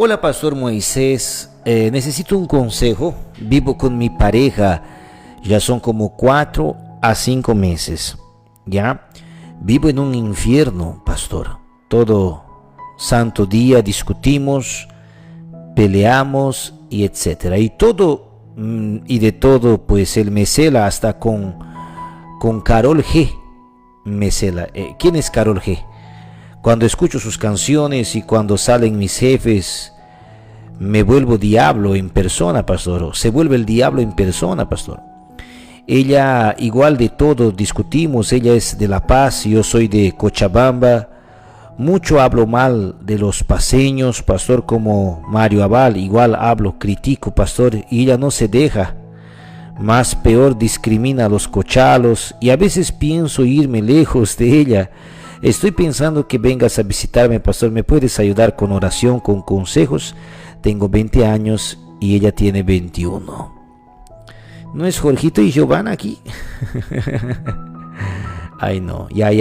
Hola, Pastor Moisés. Necesito un consejo. Vivo con mi pareja. Ya son como 4 a 5 meses. ¿Ya? Vivo en un infierno, pastor. Todo santo día discutimos, peleamos y etcétera. Y todo y de todo, pues él me cela hasta con Karol G. Me cela. ¿Quién es Karol G? Cuando escucho sus canciones y cuando salen mis jefes, me vuelvo diablo en persona, pastor. Se vuelve el diablo en persona, pastor. Ella, igual de todo, discutimos. Ella es de La Paz, yo soy de Cochabamba. Mucho hablo mal de los paseños, pastor, como Mario Abal. Igual hablo, critico, pastor, y ella no se deja. Más peor, discrimina a los cochalos y a veces pienso irme lejos de ella. Estoy pensando que vengas a visitarme, pastor. ¿Me puedes ayudar con oración, con consejos? Tengo 20 años y ella tiene 21. ¿No es Jorgito y Giovanna aquí? Ay, no. Ya.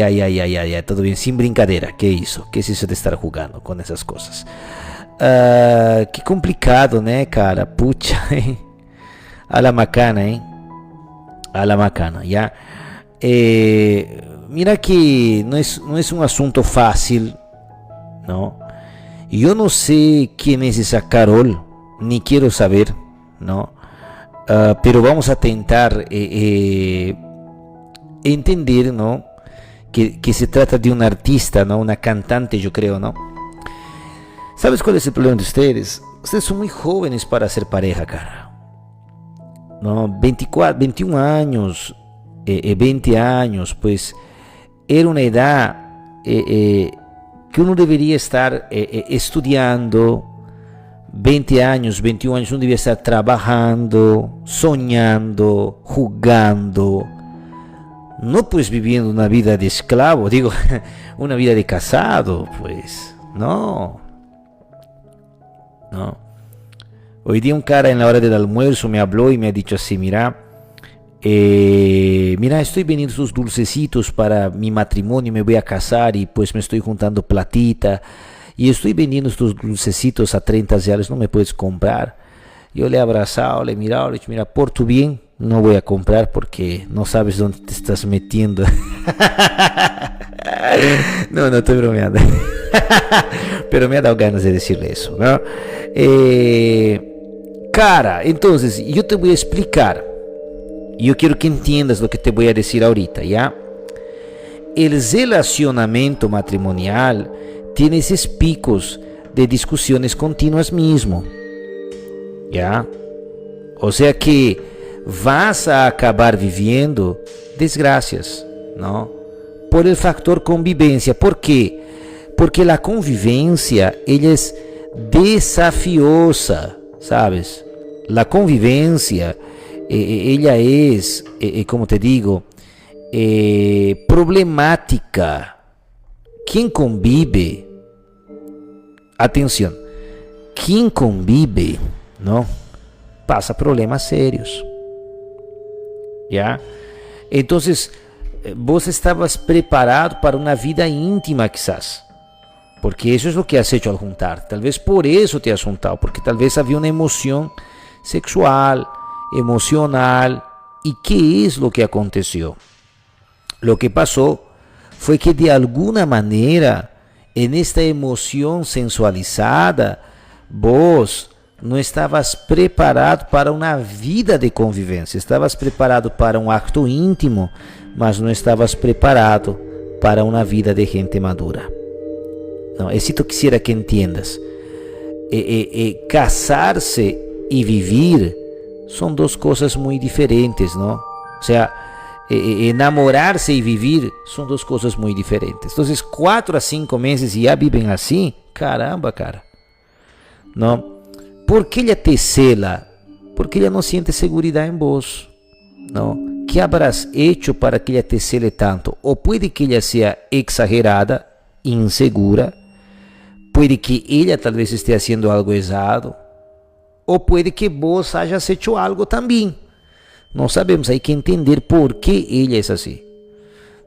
Todo bien, sin brincadera. ¿Qué hizo? ¿Qué es eso de estar jugando con esas cosas? Qué complicado, ¿no, cara? Pucha, A la macana, A la macana, ya. Mira que no es un asunto fácil, ¿no? Yo no sé quién es esa Karol, ni quiero saber, ¿no? Pero vamos a intentar entender, ¿no? Que se trata de un artista, ¿no? Una cantante, yo creo, ¿no? ¿Sabes cuál es el problema de ustedes? Ustedes son muy jóvenes para ser pareja, cara, ¿no? 24, 21 años, 20 años, pues era una edad que uno debería estar estudiando. 20 años, 21 años, uno debería estar trabajando, soñando, jugando, no pues viviendo una vida de esclavo, digo, una vida de casado, pues, no. Hoy día un cara en la hora del almuerzo me habló y me ha dicho así: mira, estoy vendiendo sus dulcecitos para mi matrimonio, me voy a casar y pues me estoy juntando platita y estoy vendiendo estos dulcecitos a 30 reales, ¿no me puedes comprar? Yo le he abrazado, le he mirado, le he dicho: mira, por tu bien no voy a comprar porque no sabes dónde te estás metiendo. No estoy bromeando. Pero me ha dado ganas de decirle eso, ¿no? Cara, entonces yo te voy a explicar. Yo quiero que entiendas lo que te voy a decir ahorita, ¿ya? El relacionamiento matrimonial tiene esos picos de discusiones continuas mismo, ¿ya? O sea que vas a acabar viviendo desgracias, ¿no? Por el factor convivencia. ¿Por qué? Porque la convivencia, ella es desafiosa, ¿sabes? La convivencia, ella es, como te digo, problemática. ¿Quién convive? Atención, quien convive, ¿no? Pasa problemas serios, ¿ya? Entonces, vos estabas preparado para una vida íntima quizás, porque eso es lo que has hecho al juntar. Tal vez por eso te has juntado, porque tal vez había una emoción sexual, emocional. ¿Y qué es lo que aconteció? Lo que pasó fue que de alguna manera, en esta emoción sensualizada, vos no estabas preparado para una vida de convivência. Estabas preparado para um acto íntimo, mas não estabas preparado para uma vida de gente madura. Não, isso eu quisiera que entiendas. Casar-se e vivir são duas coisas muito diferentes, não? O sea, enamorarse y vivir son dos cosas muy diferentes. Entonces 4 a 5 meses y ya viven así, caramba, cara, ¿no? ¿Por qué ella te cela? Porque ella no siente seguridad en vos, ¿no? ¿Qué habrás hecho para que ella te cele tanto? O puede que ella sea exagerada, insegura, puede que ella tal vez esté haciendo algo errado, o puede que vos hayas hecho algo también. No sabemos, hay que entender por qué ella es así.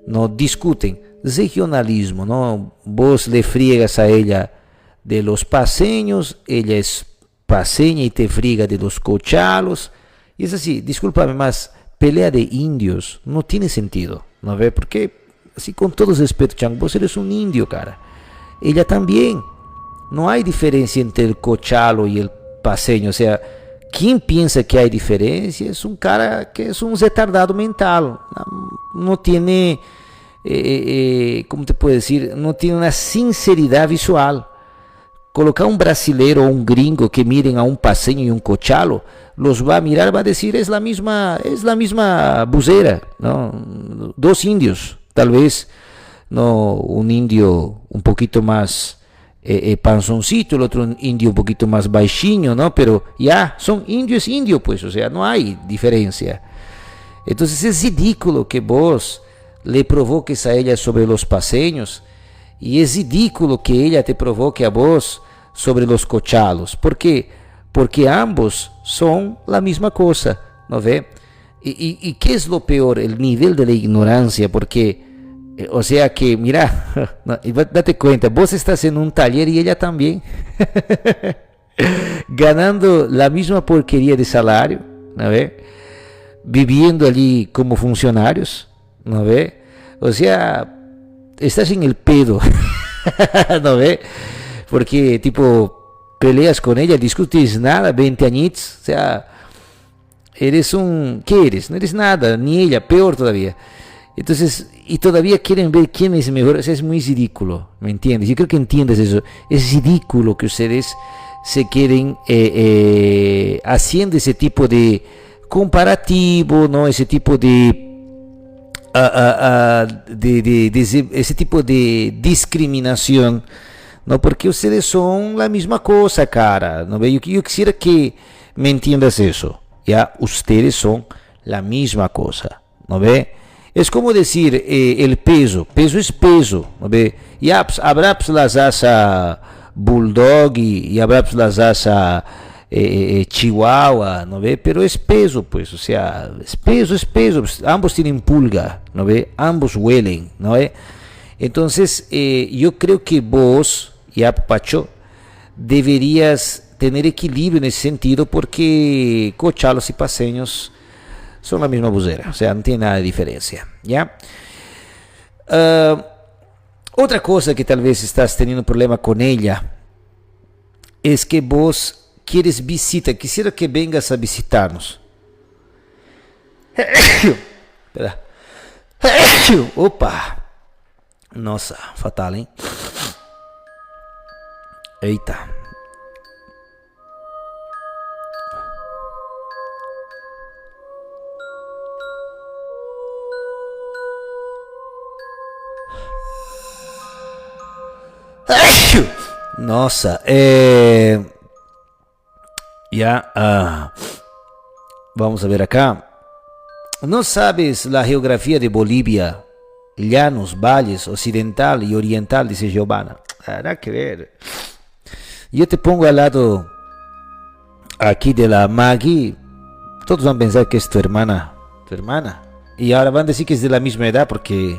No discuten regionalismo, ¿no? Vos le friegas a ella de los paseños, ella es paseña y te friega de los cochalos. Y es así, discúlpame más, pelea de indios no tiene sentido, ¿no ve? Porque, así con todo respeto, Chango, vos eres un indio, cara. Ella también. No hay diferencia entre el cochalo y el paseño. O sea, quien piensa que hay diferencia es un cara que es un retardado mental. No tiene, ¿cómo te puedo decir? No tiene una sinceridad visual. Colocar un brasilero o un gringo que miren a un paseño y un cochalo, los va a mirar, va a decir, es la misma bucera, ¿no? Dos indios, tal vez, no, un indio un poquito más panzoncito, el otro un indio un poquito más baixinho, ¿no? Pero ya, son indio es indio, pues, o sea, no hay diferencia. Entonces es ridículo que vos le provoques a ella sobre los paseños, y es ridículo que ella te provoque a vos sobre los cochalos. ¿Por qué? Porque ambos son la misma cosa, ¿no ve? ¿Y qué es lo peor? El nivel de la ignorancia, porque, o sea que, mira, date cuenta, vos estás en un taller y ella también, ganando la misma porquería de salario, ¿no ve? Viviendo allí como funcionarios, ¿no ve? O sea, estás en el pedo, ¿no ve? Porque, tipo, peleas con ella, discutes nada, 20 añitos, o sea, eres un... ¿Qué eres? No eres nada, ni ella, peor todavía. Entonces, y todavía quieren ver quién es mejor, o sea, es muy ridículo, ¿me entiendes? Yo creo que entiendes eso, es ridículo que ustedes se queden haciendo ese tipo de comparativo, ¿no? Ese tipo de ese tipo de discriminación, no, porque ustedes son la misma cosa, cara, no. Yo quisiera que me entiendas eso, ya, ustedes son la misma cosa, no ve. Es como decir el peso es peso, no ve. Ya, pues, habrá pues, la raza bulldog y habrá pues, la raza chihuahua, ¿no ve? Pero es peso, pues, o sea, es peso, pues, ambos tienen pulga, ¿no ve? Ambos huelen, ¿no ve? Entonces, yo creo que vos, ya, Pacho, deberías tener equilibrio en ese sentido, porque cochalos y paseños son la misma bucera, o sea, no tiene nada de diferencia, ¿ya? Otra cosa que tal vez estás teniendo problema con ella es que vos quieres visita, quisiera que vengas a visitarnos. Espera. Opa! Nossa, fatal, hein? Eita. Nossa, ya, vamos a ver acá. ¿No sabes la geografía de Bolivia? Llanos, valles, occidental y oriental, dice Giovanna. Nada que ver. Yo te pongo al lado aquí de la Maggie. Todos van a pensar que es tu hermana. Tu hermana. Y ahora van a decir que es de la misma edad porque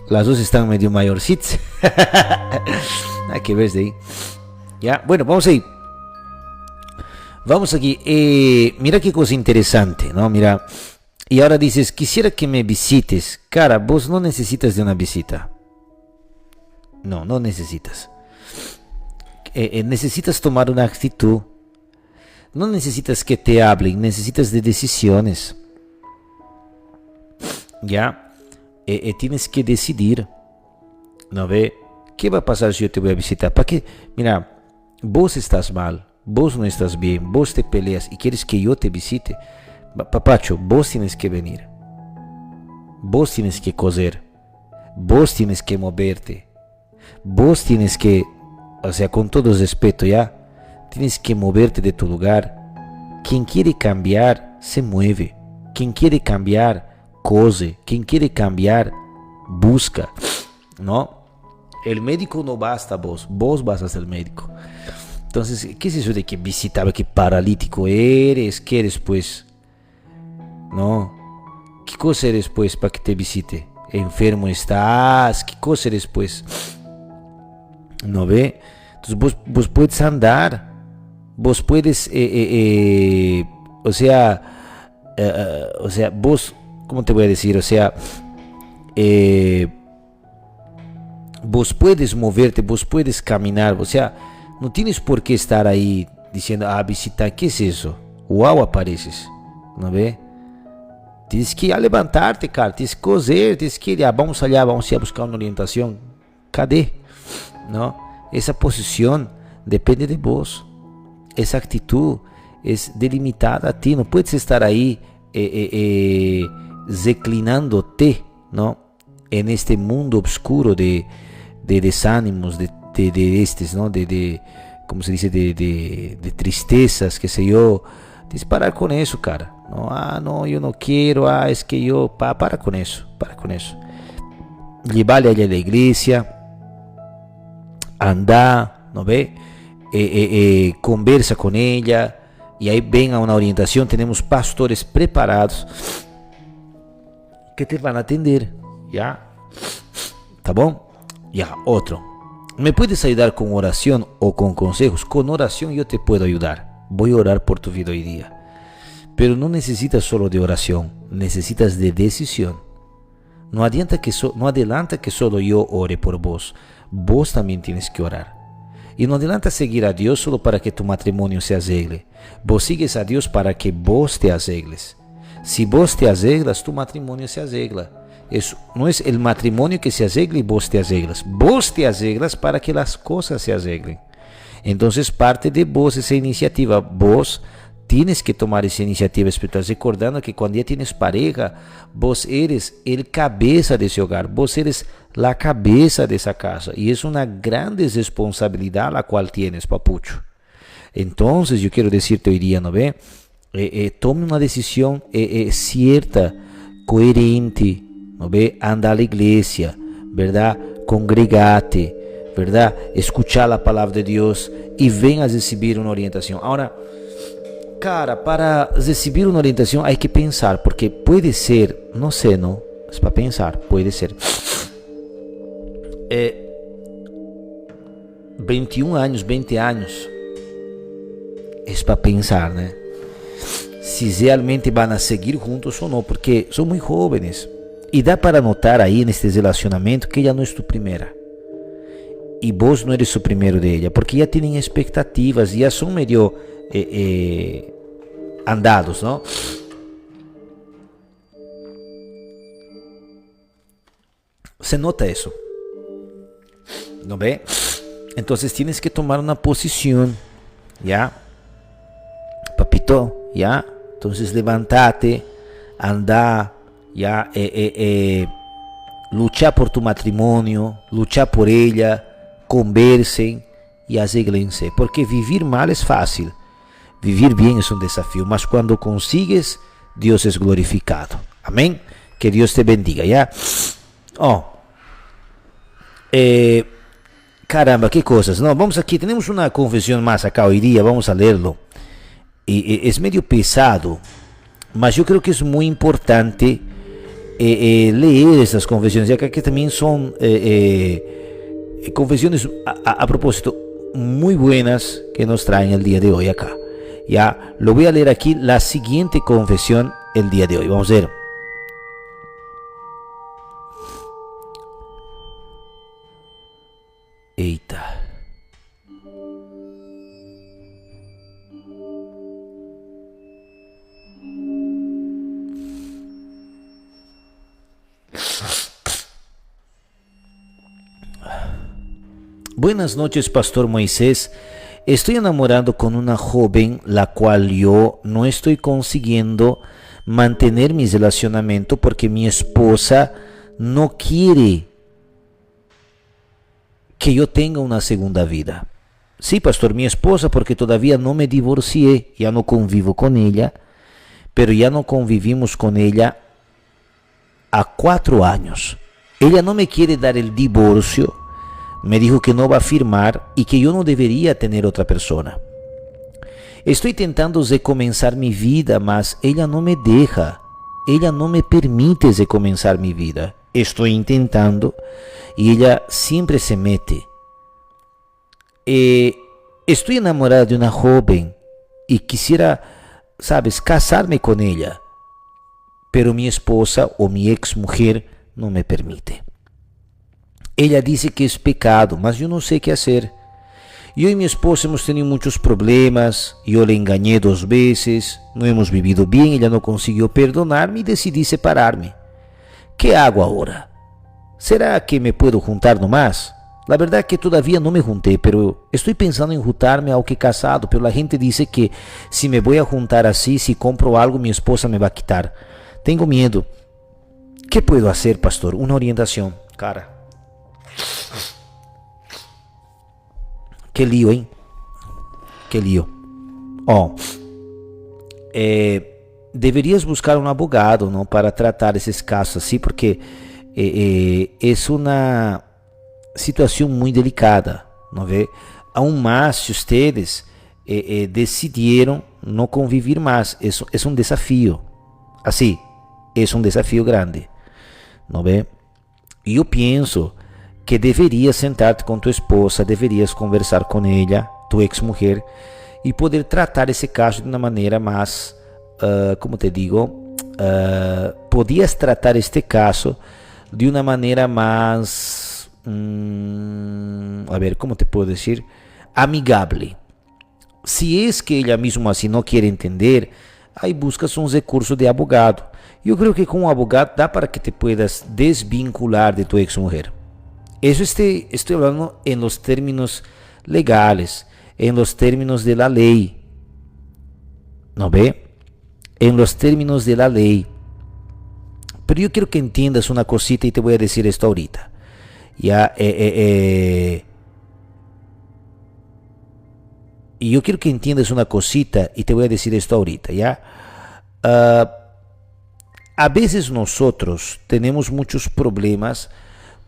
las dos están medio mayorcitas. Nada que ver de ahí. Ya, bueno, vamos ahí. Vamos aquí. Mira qué cosa interesante, ¿no? Mira. Y ahora dices, quisiera que me visites. Cara, vos no necesitas de una visita. No, no necesitas. Necesitas tomar una actitud. No necesitas que te hablen, necesitas de decisiones. Ya. Tienes que decidir. ¿No ve? ¿Qué va a pasar si yo te voy a visitar? ¿Para qué? Mira, vos estás mal, vos no estás bien, vos te peleas y quieres que yo te visite. Papacho, vos tienes que venir. Vos tienes que coser. Vos tienes que moverte. Vos tienes que, o sea, con todo respeto, ya, tienes que moverte de tu lugar. Quien quiere cambiar, se mueve. Quien quiere cambiar, cose. Quien quiere cambiar, busca. ¿No? El médico no basta vos vas a ser el médico. Entonces, ¿qué es eso de que visitaba, que paralítico eres? ¿Qué eres pues? No. ¿Qué cosa eres pues para que te visite? ¿Enfermo estás? ¿Qué cosa eres pues? ¿No ve? Entonces vos puedes andar, vos puedes, vos, ¿cómo te voy a decir? Vos puedes moverte, vos puedes caminar, no tienes por qué estar ahí diciendo, visita, ¿qué es eso? Wow, apareces, ¿no ve? Tienes que ir a levantarte, cara, tienes que coser, tienes que ir, vamos allá a buscar una orientación. ¿Cadê? ¿No? Esa posición depende de vos, esa actitud es delimitada a ti, no puedes estar ahí reclinándote, ¿no? En este mundo oscuro de desánimos, de estes, ¿no? ¿Cómo se dice? De tristezas, qué sé yo. Tienes que parar con eso, cara. No, no, yo no quiero, es que yo... para con eso. Llevarle allá a la iglesia, andar, ¿no ve? Conversa con ella, y ahí ven a una orientación. Tenemos pastores preparados que te van a atender, ¿ya? ¿Tá bom? Ya, otro. ¿Me puedes ayudar con oración o con consejos? Con oración yo te puedo ayudar. Voy a orar por tu vida hoy día. Pero no necesitas solo de oración, necesitas de decisión. No adelanta que solo yo ore por vos. Vos también tienes que orar. Y no adelanta seguir a Dios solo para que tu matrimonio se arregle. Vos sigues a Dios para que vos te arregles. Si vos te arreglas, tu matrimonio se arregla. No es el matrimonio que se arregla y vos te arreglas. Vos te arreglas para que las cosas se arreglen. Entonces parte de vos esa iniciativa. Vos tienes que tomar esa iniciativa espiritual, recordando que cuando ya tienes pareja, vos eres el cabeza de ese hogar, vos eres la cabeza de esa casa, y es una gran responsabilidad la cual tienes, papucho. Entonces yo quiero decirte hoy día, ¿no ve? Tome una decisión cierta, coherente, ¿no ve? Anda a la iglesia, ¿verdad? Congregate, ¿verdad? Escuchar la palabra de Dios y ven a recibir una orientación. Ahora, cara, para recibir una orientación hay que pensar, porque puede ser, no sé, ¿no? Es para pensar, puede ser. 21 años, 20 años, es para pensar, ¿no? Si realmente van a seguir juntos o no, porque son muy jóvenes. Y da para notar ahí en este relacionamiento que ella no es tu primera. Y vos no eres o primero de ella, porque ya tienen expectativas, ya son medio andados, ¿no? Se nota eso, ¿no ve? Entonces tienes que tomar una posición, ¿ya? Papito, ¿ya? Entonces levántate, anda, ¿ya? Lucha por tu matrimonio, lucha por ella, conversen y arreglense, porque vivir mal es fácil, vivir bien es un desafío, mas cuando consigues, Dios es glorificado. Amén. Que Dios te bendiga, ¿ya? Caramba, qué cosas. No, vamos aquí, tenemos una confesión más acá hoy día, vamos a leerlo. Es medio pesado, mas yo creo que es muy importante leer estas confesiones, ya que también son confesiones a propósito muy buenas que nos traen el día de hoy acá. Ya lo voy a leer aquí, la siguiente confesión el día de hoy. Vamos a ver. Eita. Buenas noches, Pastor Moisés. Estoy enamorado con una joven la cual yo no estoy consiguiendo mantener mi relacionamiento porque mi esposa no quiere que yo tenga una segunda vida. Sí, pastor, mi esposa, porque todavía no me divorcié, ya no convivo con ella, pero ya no convivimos con ella a 4 años. Ella no me quiere dar el divorcio, me dijo que no va a firmar y que yo no debería tener otra persona. Estoy tentando recomenzar mi vida, mas ella no me deja, ella no me permite recomenzar mi vida. Estoy intentando y ella siempre se mete. eh, estoy enamorada de una joven y quisiera, sabes, casarme con ella, pero mi esposa o mi ex mujer no me permite. Ella dice que es pecado, mas yo no sé qué hacer. Yo y mi esposa hemos tenido muchos problemas, yo le engañé 2 veces, no hemos vivido bien, ella no consiguió perdonarme y decidí separarme. ¿Qué hago ahora? ¿Será que me puedo juntar nomás? La verdad que todavía no me junté, pero estoy pensando en juntarme aunque casado, pero la gente dice que si me voy a juntar así, si compro algo, mi esposa me va a quitar. Tengo miedo. ¿Qué puedo hacer, pastor? Una orientación, cara. Qué lío, ¿eh? Qué lío. Oh, deverías buscar un abogado, ¿no? Para tratar esos casos así, porque es una situación muy delicada, ¿no ve? Aún más si ustedes decidieron no convivir más, eso es un desafío, así, es un desafío grande, ¿no ve? Y yo pienso que deverías sentarte con tu esposa, deverías conversar con ella, tu ex mujer, y poder tratar ese caso de una manera más, como te digo, podías tratar este caso de una manera más, a ver, ¿cómo te puedo decir? Amigable. Si es que ella misma así no quiere entender, ahí buscas un recurso de abogado. Yo creo que con un abogado da para que te puedas desvincular de tu ex mujer. Eso estoy hablando en los términos legales, en los términos de la ley. ¿No ve? En los términos de la ley. Pero yo quiero que entiendas una cosita y te voy a decir esto ahorita. Ya, y yo quiero que entiendas una cosita y te voy a decir esto ahorita, ¿ya? A veces nosotros tenemos muchos problemas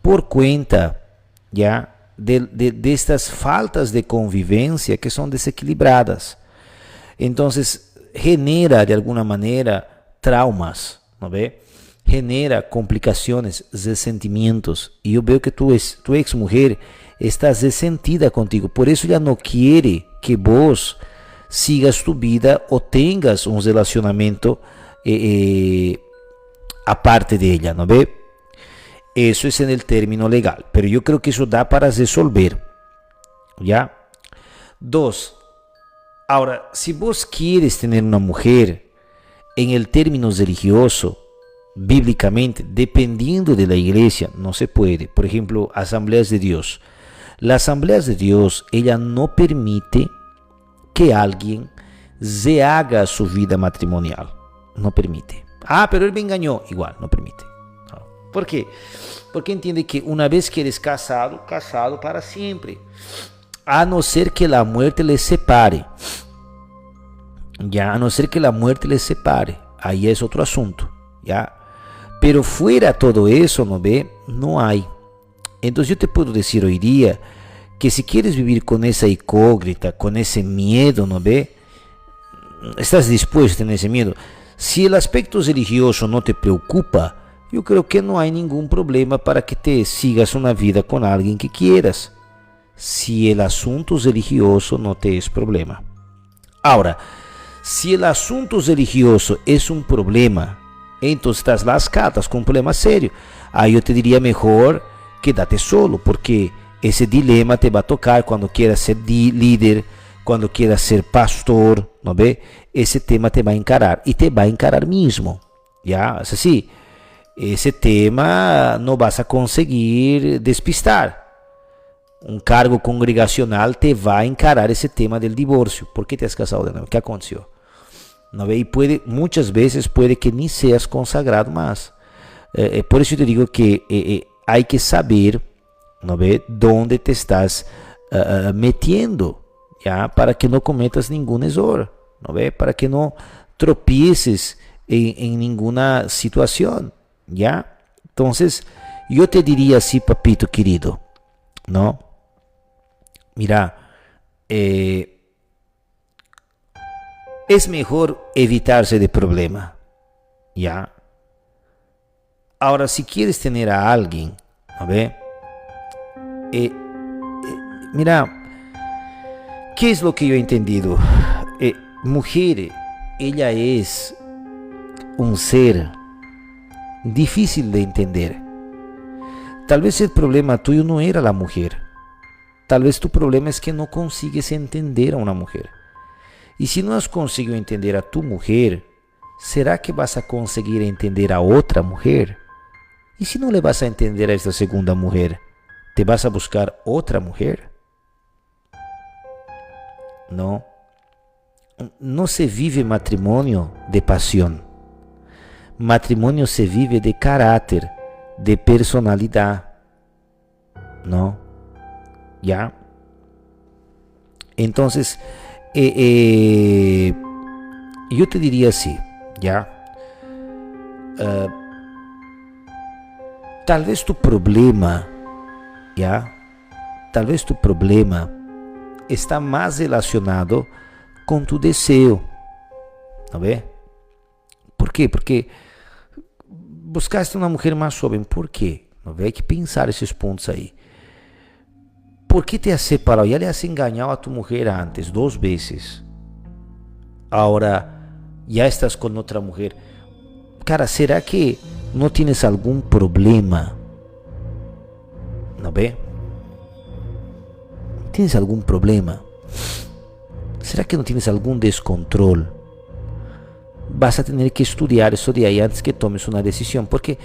por cuenta, ¿ya? De estas faltas de convivencia que son desequilibradas. Entonces, genera de alguna manera traumas, ¿no ve? Genera complicaciones, resentimientos. Y yo veo que tu ex mujer está resentida contigo, por eso ya no quiere que vos sigas tu vida o tengas un relacionamiento aparte de ella, ¿no ve? Eso es en el término legal, pero yo creo que eso da para resolver, ¿ya? 2. Ahora, si vos quieres tener una mujer en el término religioso, bíblicamente, dependiendo de la iglesia, no se puede. Por ejemplo, asambleas de Dios. Las asambleas de Dios, ella no permite que alguien rehaga su vida matrimonial. No permite. Ah, pero él me engañó. Igual, no permite. ¿Por qué? Porque entiende que una vez que eres casado, casado para siempre. A no ser que la muerte les separe. Ya, a no ser que la muerte les separe. Ahí es otro asunto. Ya. Pero fuera todo eso, ¿no ve? No hay. Entonces yo te puedo decir hoy día que si quieres vivir con esa incógnita, con ese miedo, ¿no ve? Estás dispuesto a tener ese miedo. Si el aspecto religioso no te preocupa, yo creo que no hay ningún problema para que te sigas una vida con alguien que quieras. Si el asunto religioso no te es problema. Ahora, si el asunto religioso es un problema, entonces estás lascado, estás con un problema serio. Ahí yo te diría mejor quédate solo, porque ese dilema te va a tocar cuando quieras ser líder, cuando quieras ser pastor, ¿no ve? Ese tema te va a encarar y te va a encarar mismo, ¿ya? Es así. Ese tema no vas a conseguir despistar. Un cargo congregacional te va a encarar ese tema del divorcio. ¿Por qué te has casado de nuevo? ¿Qué aconteció? ¿No ve? Y muchas veces puede que ni seas consagrado más. Por eso te digo que hay que saber, ¿no ve? Dónde te estás metiendo, ¿ya? Para que no cometas ningún error, ¿no ve? Para que no tropieces en ninguna situación, ¿ya? Entonces, yo te diría así, papito querido, ¿no? Mira, es mejor evitarse de problema, ¿ya? Ahora, si quieres tener a alguien, a ver, mira, ¿Qué es lo que yo he entendido? Mujer, ella es un ser difícil de entender. Tal vez el problema tuyo no era la mujer. Tal vez tu problema es que no consigues entender a una mujer. Y si no has conseguido entender a tu mujer, ¿será que vas a conseguir entender a otra mujer? Y si no le vas a entender a esta segunda mujer, ¿te vas a buscar otra mujer? No. No se vive matrimonio de pasión. Matrimonio se vive de carácter, de personalidad. ¿No? ¿Ya? Entonces, yo te diría así, ¿ya? Tal vez tu problema, ¿ya? Tal vez tu problema está más relacionado con tu deseo, ¿no ve? ¿Por qué? Porque buscaste una mujer más joven, ¿por qué? ¿No ve? Hay que pensar esos puntos ahí. ¿Por qué te has separado? Ya le has engañado a tu mujer antes, 2 veces. Ahora ya estás con otra mujer. Cara, ¿será que no tienes algún problema? ¿No ve? ¿Tienes algún problema? ¿Será que no tienes algún descontrol? Vas a tener que estudiar eso de ahí antes que tomes una decisión, porque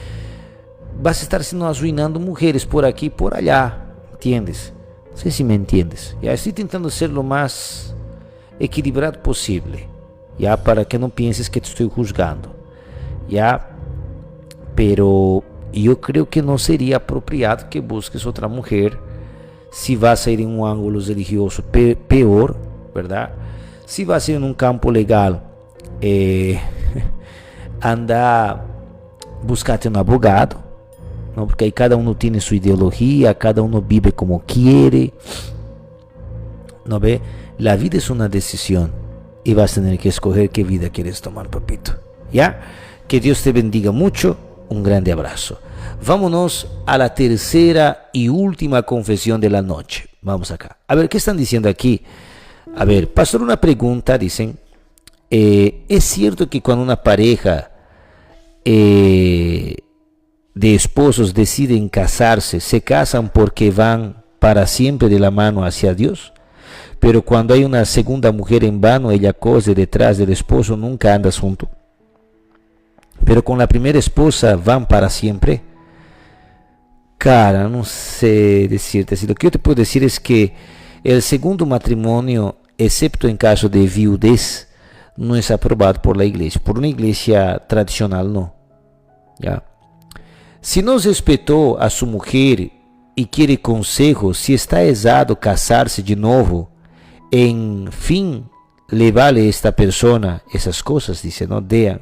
vas a estar arruinando mujeres por aquí y por allá, ¿entiendes? No sé si me entiendes. Ya estoy intentando ser lo más equilibrado posible, ya, para que no pienses que te estoy juzgando, ya, pero yo creo que no sería apropiado que busques otra mujer si vas a ir en un ángulo religioso peor, ¿verdad? Si vas a ir en un campo legal, anda, buscate un abogado, ¿no? Porque ahí cada uno tiene su ideología, cada uno vive como quiere, ¿no ve? La vida es una decisión y vas a tener que escoger qué vida quieres tomar, papito, ¿ya? Que Dios te bendiga mucho, un grande abrazo. Vámonos a la tercera y última confesión de la noche. Vamos acá. A ver, ¿qué están diciendo aquí? A ver, pastor, una pregunta, dicen. ¿Es cierto que cuando una pareja de esposos deciden casarse, se casan porque van para siempre de la mano hacia Dios? Pero cuando hay una segunda mujer en vano, ella cose detrás del esposo, nunca anda junto. Pero con la primera esposa van para siempre. Cara, no sé decirte así. Lo que yo te puedo decir es que el segundo matrimonio, excepto en caso de viudez, no es aprobado por la iglesia. Por una iglesia tradicional, no. ¿Ya? Si no respetó a su mujer y quiere consejo, si está errado casarse de nuevo, en fin, le vale a esta persona esas cosas, dice, ¿no? Dean,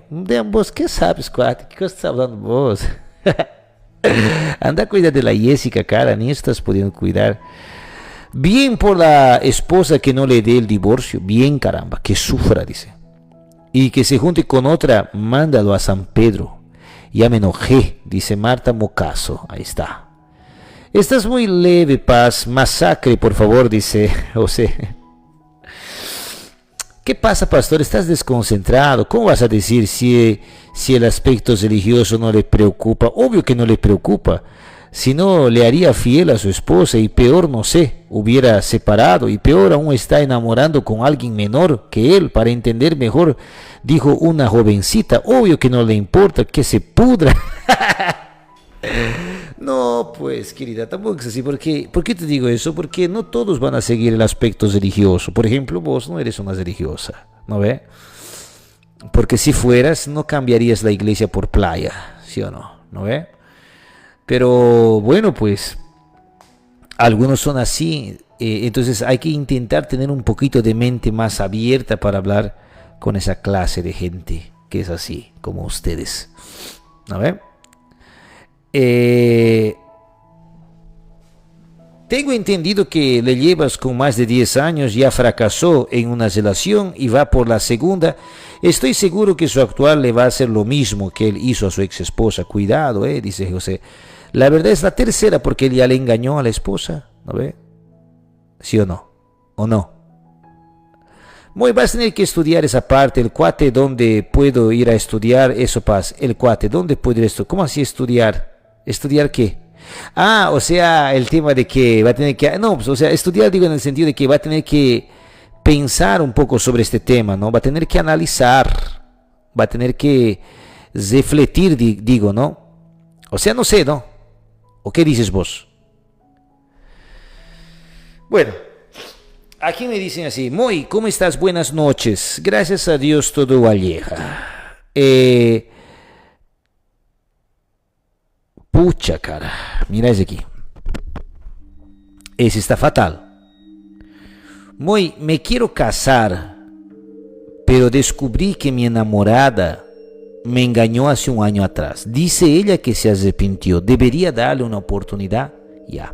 vos, ¿qué sabes, cuate? ¿Qué cosa estás hablando vos? Anda a cuidar de la Jessica, cara, ni estás pudiendo cuidar. Bien por la esposa que no le dé el divorcio, bien, caramba, que sufra, dice. Y que se junte con otra, mándalo a San Pedro. Ya me enojé, dice Marta Mocaso, ahí está. Estás muy leve, Paz, masacre, por favor, dice José. ¿Qué pasa, pastor? ¿Estás desconcentrado? ¿Cómo vas a decir si el aspecto religioso no le preocupa? Obvio que no le preocupa. Si no, le haría fiel a su esposa y peor, no sé, hubiera separado y peor aún está enamorando con alguien menor que él para entender mejor, dijo una jovencita. Obvio que no le importa, que se pudra. No, pues, querida, tampoco es así. ¿Por qué te digo eso? Porque no todos van a seguir el aspecto religioso. Por ejemplo, vos no eres una religiosa, ¿no ve? Porque si fueras, no cambiarías la iglesia por playa, ¿sí o no? ¿No ve? Pero bueno, pues, algunos son así. Entonces hay que intentar tener un poquito de mente más abierta para hablar con esa clase de gente que es así, como ustedes, ¿no ve? Tengo entendido que le llevas con más de 10 años, ya fracasó en una relación y va por la segunda. Estoy seguro que su actual le va a hacer lo mismo que él hizo a su ex esposa. Cuidado, dice José. La verdad es la tercera porque él ya le engañó a la esposa, ¿no ve? ¿Sí o no? ¿O no? Muy, vas a tener que estudiar esa parte, el cuate, ¿dónde puedo ir a estudiar? Eso pasa, el cuate, ¿dónde puedo ir a estudiar? ¿Cómo así estudiar? ¿Estudiar qué? Ah, o sea, el tema de que va a tener que, no, pues, o sea, estudiar digo en el sentido de que va a tener que pensar un poco sobre este tema, ¿no? Va a tener que analizar, va a tener que refletir, digo, ¿no? O sea, no sé, ¿no? ¿O qué dices vos? Bueno, aquí me dicen así, Moy, ¿cómo estás? Buenas noches. Gracias a Dios todo Valleja. Pucha cara, mira ese aquí. Ese está fatal. Moy, me quiero casar, pero descubrí que mi enamorada me engañó hace un año atrás. Dice ella que se arrepintió. ¿Debería darle una oportunidad? Ya.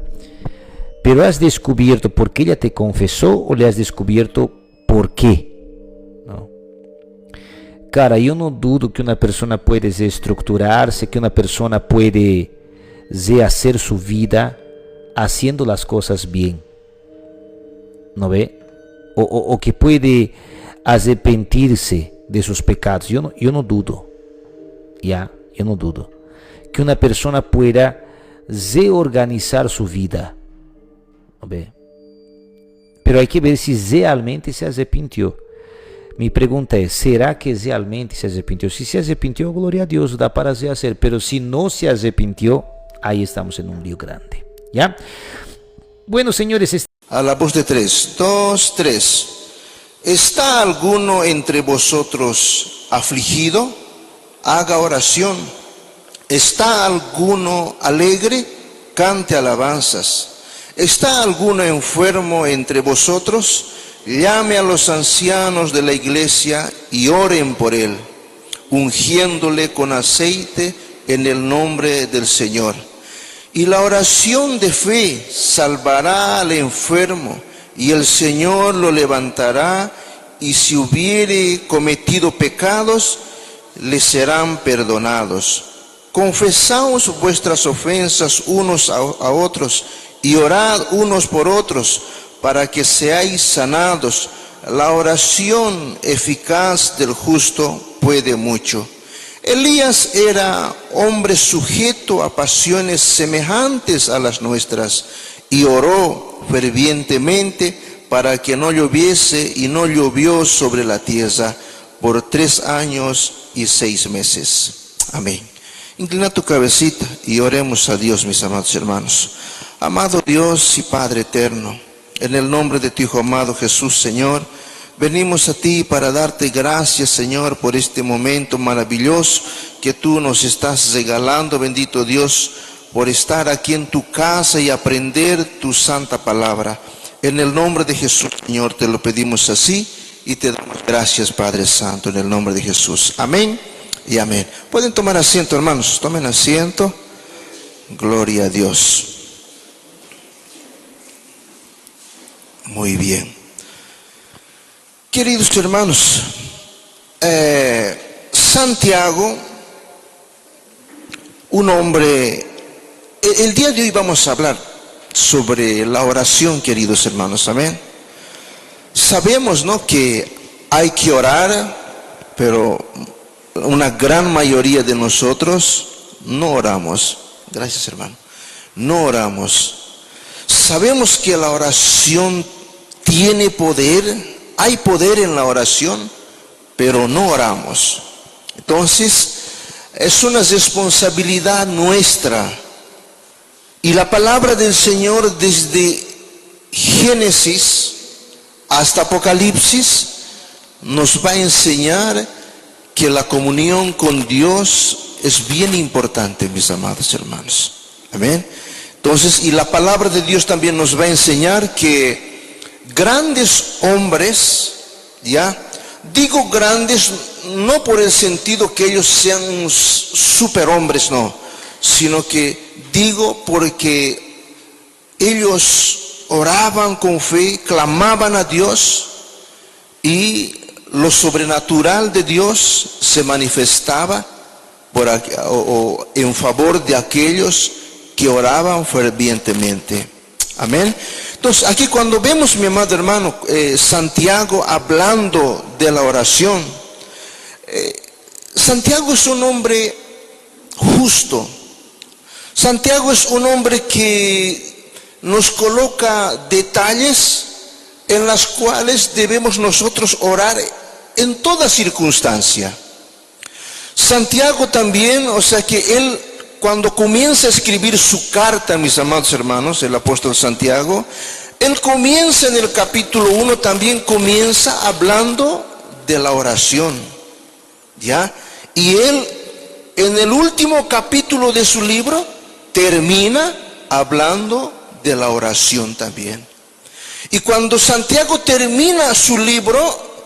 Pero has descubierto por qué ella te confesó o le has descubierto por qué. ¿No? Cara, yo no dudo que una persona puede reestructurarse, que una persona puede rehacer su vida haciendo las cosas bien. ¿No ve? O que puede arrepentirse de sus pecados. Yo no dudo. Ya, yo no dudo. Que una persona pueda reorganizar su vida. ¿No ve? Pero hay que ver si realmente se arrepintió. Mi pregunta es, ¿será que realmente se arrepintió? Si se arrepintió, gloria a Dios, da para rehacer. Pero si no se arrepintió, ahí estamos en un lío grande. ¿Ya? Bueno, señores. A la voz de 3, 2, 3. ¿Está alguno entre vosotros afligido? Haga oración. ¿Está alguno alegre? Cante alabanzas. ¿Está alguno enfermo entre vosotros? Llame a los ancianos de la iglesia y oren por él, ungiéndole con aceite en el nombre del Señor. Y la oración de fe salvará al enfermo, y el Señor lo levantará, y si hubiere cometido pecados, le serán perdonados. Confesaos vuestras ofensas unos a otros, y orad unos por otros, para que seáis sanados. La oración eficaz del justo puede mucho. Elías era hombre sujeto a pasiones semejantes a las nuestras y oró fervientemente para que no lloviese, y no llovió sobre la tierra por 3 años y 6 meses. Amén. Inclina tu cabecita y oremos a Dios, mis amados hermanos. Amado Dios y Padre eterno, en el nombre de tu Hijo amado Jesús, Señor, venimos a ti para darte gracias, Señor, por este momento maravilloso que tú nos estás regalando, bendito Dios, por estar aquí en tu casa y aprender tu santa palabra. En el nombre de Jesús, Señor, te lo pedimos así y te damos gracias, Padre Santo, en el nombre de Jesús. Amén y amén. Pueden tomar asiento, hermanos, tomen asiento. Gloria a Dios. Muy bien. Queridos hermanos, Santiago, un hombre, el día de hoy vamos a hablar sobre la oración, queridos hermanos, amén. Sabemos, ¿no?, que hay que orar, pero una gran mayoría de nosotros no oramos. Gracias, hermano. No oramos. Sabemos que la oración tiene poder. Hay poder en la oración, pero no oramos. Entonces, es una responsabilidad nuestra. Y la palabra del Señor desde Génesis hasta Apocalipsis nos va a enseñar que la comunión con Dios es bien importante, mis amados hermanos. Amén. Entonces, y la palabra de Dios también nos va a enseñar que grandes hombres, ya, digo grandes no por el sentido que ellos sean superhombres, no, sino que digo porque ellos oraban con fe, clamaban a Dios y lo sobrenatural de Dios se manifestaba en favor de aquellos que oraban fervientemente. Amén. Entonces, aquí cuando vemos, mi amado hermano, Santiago hablando de la oración, Santiago es un hombre justo. Santiago es un hombre que nos coloca detalles en las cuales debemos nosotros orar en toda circunstancia. Santiago también, o sea que él cuando comienza a escribir su carta, mis amados hermanos, el apóstol Santiago, él comienza en el capítulo 1, también comienza hablando de la oración, ¿ya? Y él en el último capítulo de su libro termina hablando de la oración también. Y cuando Santiago termina su libro,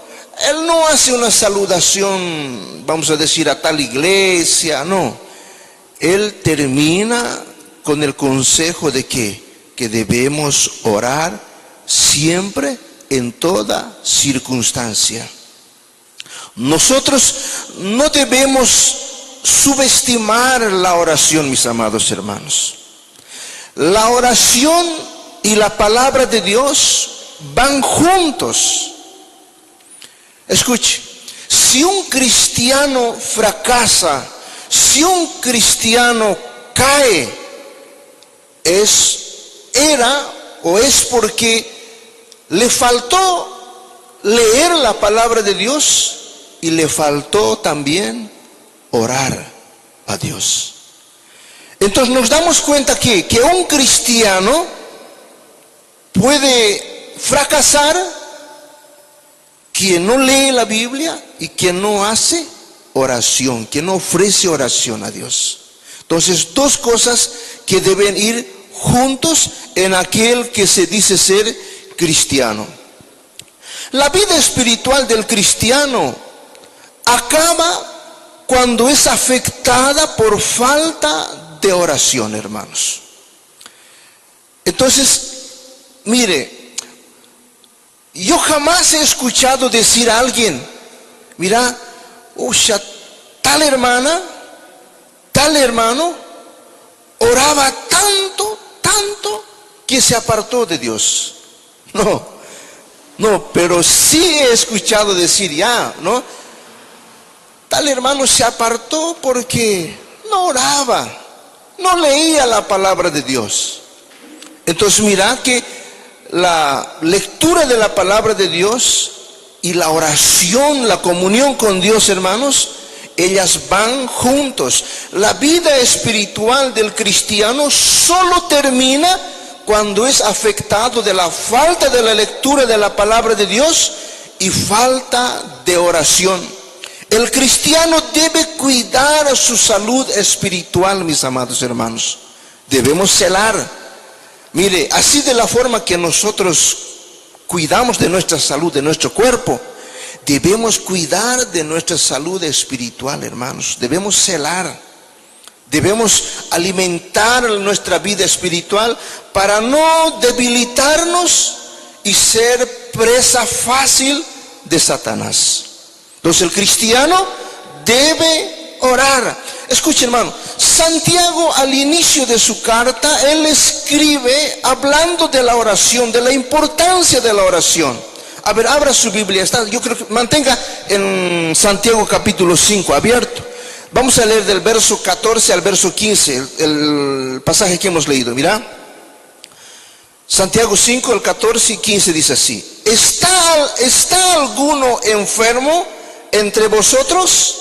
él no hace una saludación, vamos a decir, a tal iglesia, no. Él termina con el consejo de que debemos orar siempre en toda circunstancia. Nosotros no debemos subestimar la oración, mis amados hermanos. La oración y la palabra de Dios van juntos. Escuche, si un cristiano fracasa, si un cristiano cae, era porque le faltó leer la palabra de Dios y le faltó también orar a Dios. Entonces nos damos cuenta que un cristiano puede fracasar quien no lee la Biblia y quien no hace oración, quien no ofrece oración a Dios. Entonces, dos cosas que deben ir juntos en aquel que se dice ser cristiano. La vida espiritual del cristiano acaba cuando es afectada por falta de oración, hermanos. Entonces, mire, yo jamás he escuchado decir a alguien, mira, tal hermana, tal hermano, oraba tanto que se apartó de Dios. No, pero sí he escuchado decir ¿no? Tal hermano se apartó porque no oraba, no leía la palabra de Dios. Entonces mira que la lectura de la palabra de Dios y la oración, la comunión con Dios, hermanos, ellas van juntos. La vida espiritual del cristiano solo termina cuando es afectado de la falta de la lectura de la palabra de Dios y falta de oración. El cristiano debe cuidar su salud espiritual, mis amados hermanos. Debemos celar. Mire, así de la forma que nosotros cuidamos de nuestra salud, de nuestro cuerpo, debemos cuidar de nuestra salud espiritual, hermanos. Debemos celar, debemos alimentar nuestra vida espiritual para no debilitarnos y ser presa fácil de Satanás. Entonces el cristiano debe orar. Escuchen, hermano, Santiago al inicio de su carta, él escribe hablando de la oración, de la importancia de la oración. A ver, abra su Biblia, yo creo que mantenga en Santiago capítulo 5 abierto. Vamos a leer del verso 14 al verso 15, el pasaje que hemos leído, mira. Santiago 5, el 14 y 15 dice así: ¿Está alguno enfermo entre vosotros?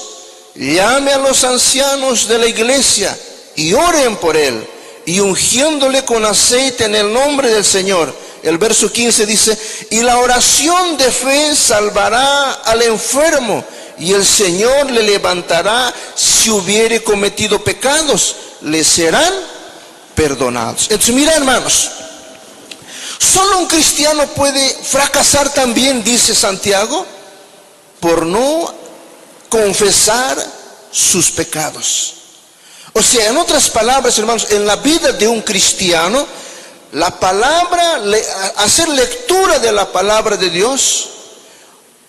Llame a los ancianos de la iglesia y oren por él, y ungiéndole con aceite en el nombre del Señor. El verso 15 dice: y la oración de fe salvará al enfermo, y el Señor le levantará. Si hubiere cometido pecados, le serán perdonados. Entonces mira, hermanos, solo un cristiano puede fracasar también, dice Santiago, por no confesar sus pecados. O sea, en otras palabras, hermanos, en la vida de un cristiano, la palabra, hacer lectura de la palabra de Dios,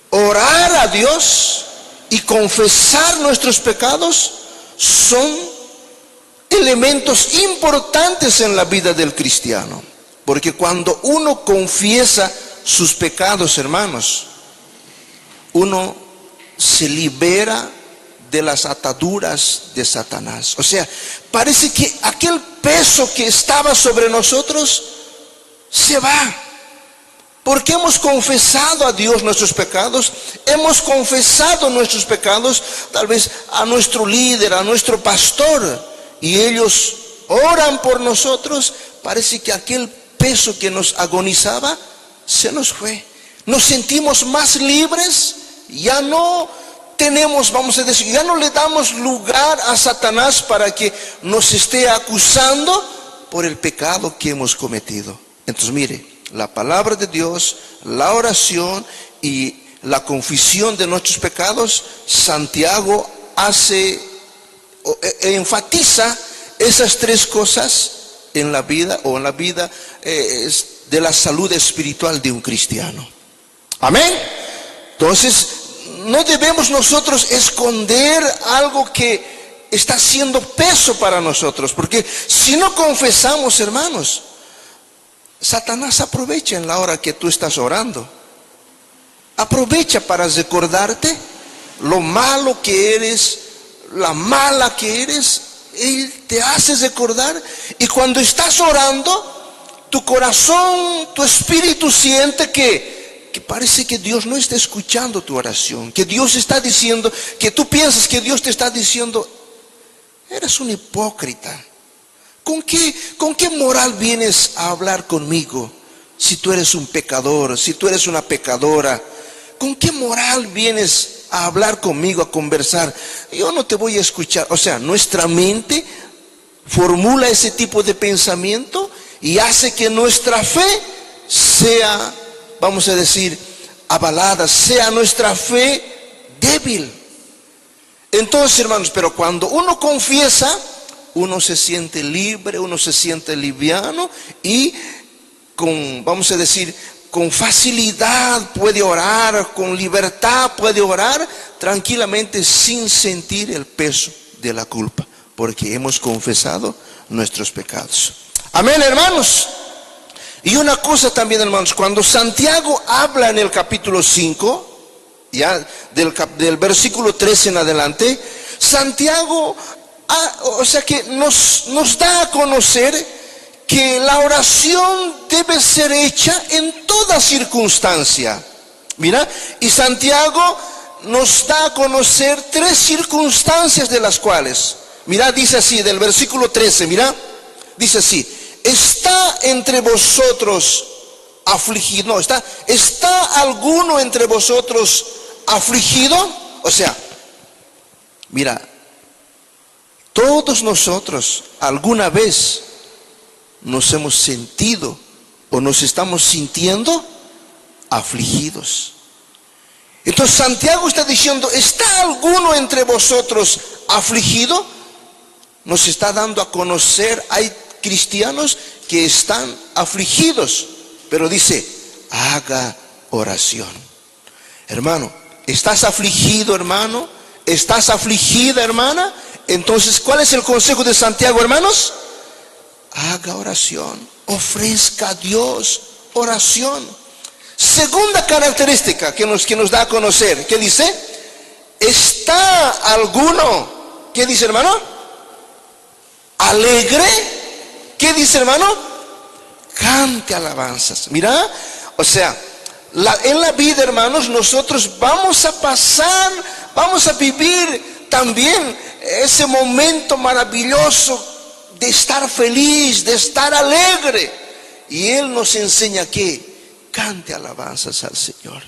orar a Dios y confesar nuestros pecados son elementos importantes en la vida del cristiano. Porque cuando uno confiesa sus pecados, hermanos, uno se libera de las ataduras de Satanás. O sea, parece que aquel peso que estaba sobre nosotros se va. Porque hemos confesado a Dios nuestros pecados, hemos confesado nuestros pecados, tal vez a nuestro líder, a nuestro pastor, y ellos oran por nosotros. Parece que aquel peso que nos agonizaba se nos fue. Nos sentimos más libres, ya no tenemos, vamos a decir, ya no le damos lugar a Satanás para que nos esté acusando por el pecado que hemos cometido. Entonces mire, la palabra de Dios, la oración y la confesión de nuestros pecados, Santiago enfatiza esas tres cosas en la vida, o en la vida de la salud espiritual de un cristiano. Amén. Entonces, no debemos nosotros esconder algo que está siendo peso para nosotros, porque si no confesamos, hermanos, Satanás aprovecha en la hora que tú estás orando. Aprovecha para recordarte lo malo que eres, la mala que eres. Él te hace recordar, y cuando estás orando, tu corazón, tu espíritu siente que parece que Dios no está escuchando tu oración, que Dios está diciendo, que tú piensas que Dios te está diciendo: eres un hipócrita. ¿Con qué moral vienes a hablar conmigo si tú eres un pecador, si tú eres una pecadora? ¿Con qué moral vienes a hablar conmigo, a conversar? Yo no te voy a escuchar. O sea, nuestra mente formula ese tipo de pensamiento y hace que nuestra fe sea, vamos a decir, avalada, sea nuestra fe débil. Entonces, hermanos, pero cuando uno confiesa, uno se siente libre, uno se siente liviano, y vamos a decir, con facilidad puede orar, con libertad puede orar tranquilamente, sin sentir el peso de la culpa, porque hemos confesado nuestros pecados. Amén, hermanos. Y una cosa también, hermanos, cuando Santiago habla en el capítulo 5, ya del versículo 13 en adelante, Santiago o sea que nos da a conocer que la oración debe ser hecha en toda circunstancia. Mira, y Santiago nos da a conocer tres circunstancias de las cuales, mira, dice así, del versículo 13, mira, dice así: ¿está entre vosotros afligido? No, ¿está alguno entre vosotros afligido? O sea, mira, todos nosotros alguna vez nos hemos sentido o nos estamos sintiendo afligidos. Entonces Santiago está diciendo: ¿está alguno entre vosotros afligido? Nos está dando a conocer, hay cristianos que están afligidos, pero dice: haga oración. Hermano, ¿estás afligido, hermano? ¿Estás afligida, hermana? Entonces, ¿cuál es el consejo de Santiago, hermanos? Haga oración, ofrezca a Dios oración. Segunda característica que nos da a conocer, ¿qué dice? ¿Está alguno, qué dice, hermano? Alegre. ¿Qué dice, hermano? Cante alabanzas. Mira, o sea, en la vida, hermanos, nosotros vamos a vivir también ese momento maravilloso de estar feliz, de estar alegre. Y Él nos enseña que cante alabanzas al Señor.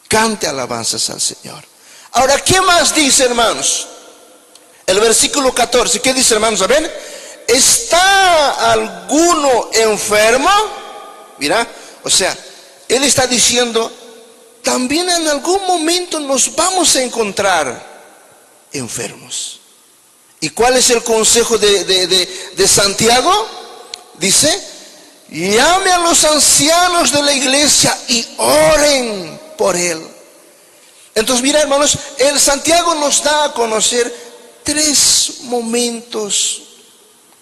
Cante alabanzas al Señor. Ahora, ¿qué más dice, hermanos? El versículo 14, ¿qué dice, hermanos? A ver, ¿está alguno enfermo? Mira, o sea, Él está diciendo, también en algún momento nos vamos a encontrar enfermos. ¿Y cuál es el consejo de Santiago? Dice: llame a los ancianos de la iglesia y oren por él. Entonces, mira, hermanos, el Santiago nos da a conocer tres momentos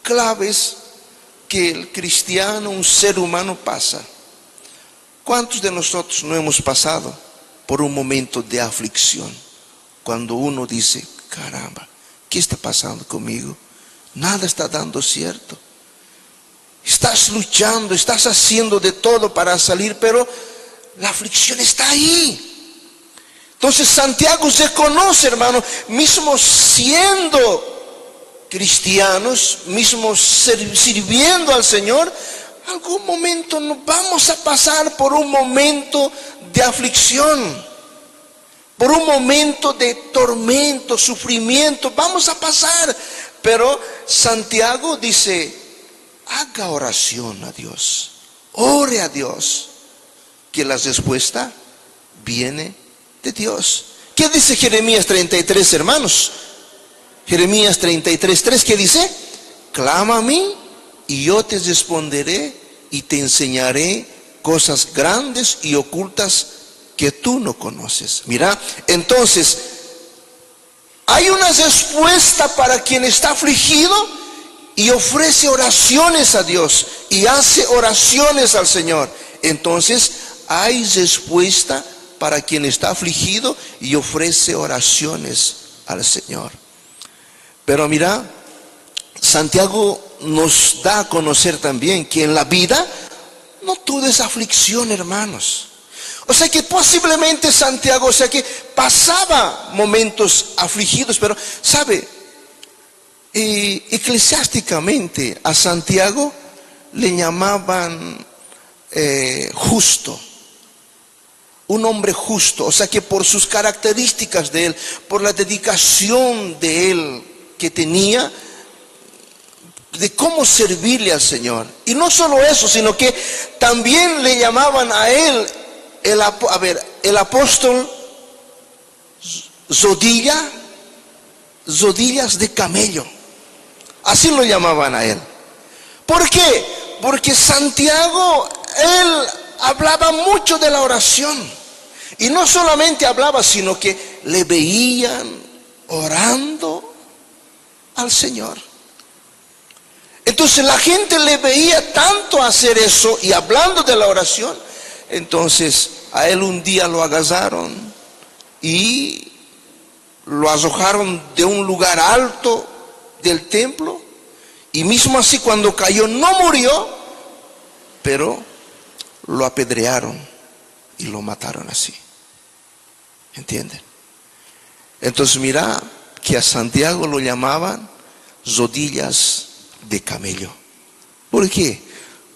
claves que el cristiano, un ser humano pasa. ¿Cuántos de nosotros no hemos pasado por un momento de aflicción? Cuando uno dice, caramba, ¿qué está pasando conmigo? Nada está dando cierto. Estás luchando, estás haciendo de todo para salir, pero la aflicción está ahí. Entonces Santiago se conoce, hermano, mismo siendo cristianos, mismo sirviendo al Señor, algún momento nos vamos a pasar por un momento de aflicción, por un momento de tormento, sufrimiento, vamos a pasar. Pero Santiago dice, haga oración a Dios, ore a Dios, que la respuesta viene de Dios. ¿Qué dice Jeremías 33, hermanos? Jeremías 33:3, ¿qué dice? Clama a mí y yo te responderé y te enseñaré cosas grandes y ocultas que tú no conoces. Mira, entonces, hay una respuesta para quien está afligido y ofrece oraciones a Dios y hace oraciones al Señor. Entonces, hay respuesta para quien está afligido y ofrece oraciones al Señor. Pero mira, Santiago nos da a conocer también que en la vida no todo es aflicción, hermanos. O sea que posiblemente Santiago, o sea que pasaba momentos afligidos, pero sabe, eclesiásticamente a Santiago le llamaban justo. Un hombre justo, o sea que por sus características de él, por la dedicación de él que tenía, de cómo servirle al Señor. Y no solo eso, sino que también le llamaban a él el apóstol rodillas de camello. Así lo llamaban a él. ¿Por qué? Porque Santiago, él hablaba mucho de la oración. Y no solamente hablaba, sino que le veían orando al Señor. Entonces la gente le veía tanto hacer eso y hablando de la oración. Entonces a él un día lo agarraron y lo arrojaron de un lugar alto del templo. Y mismo así, cuando cayó no murió, pero lo apedrearon y lo mataron así. ¿Entienden? Entonces mira que a Santiago lo llamaban rodillas de camello. ¿Por qué?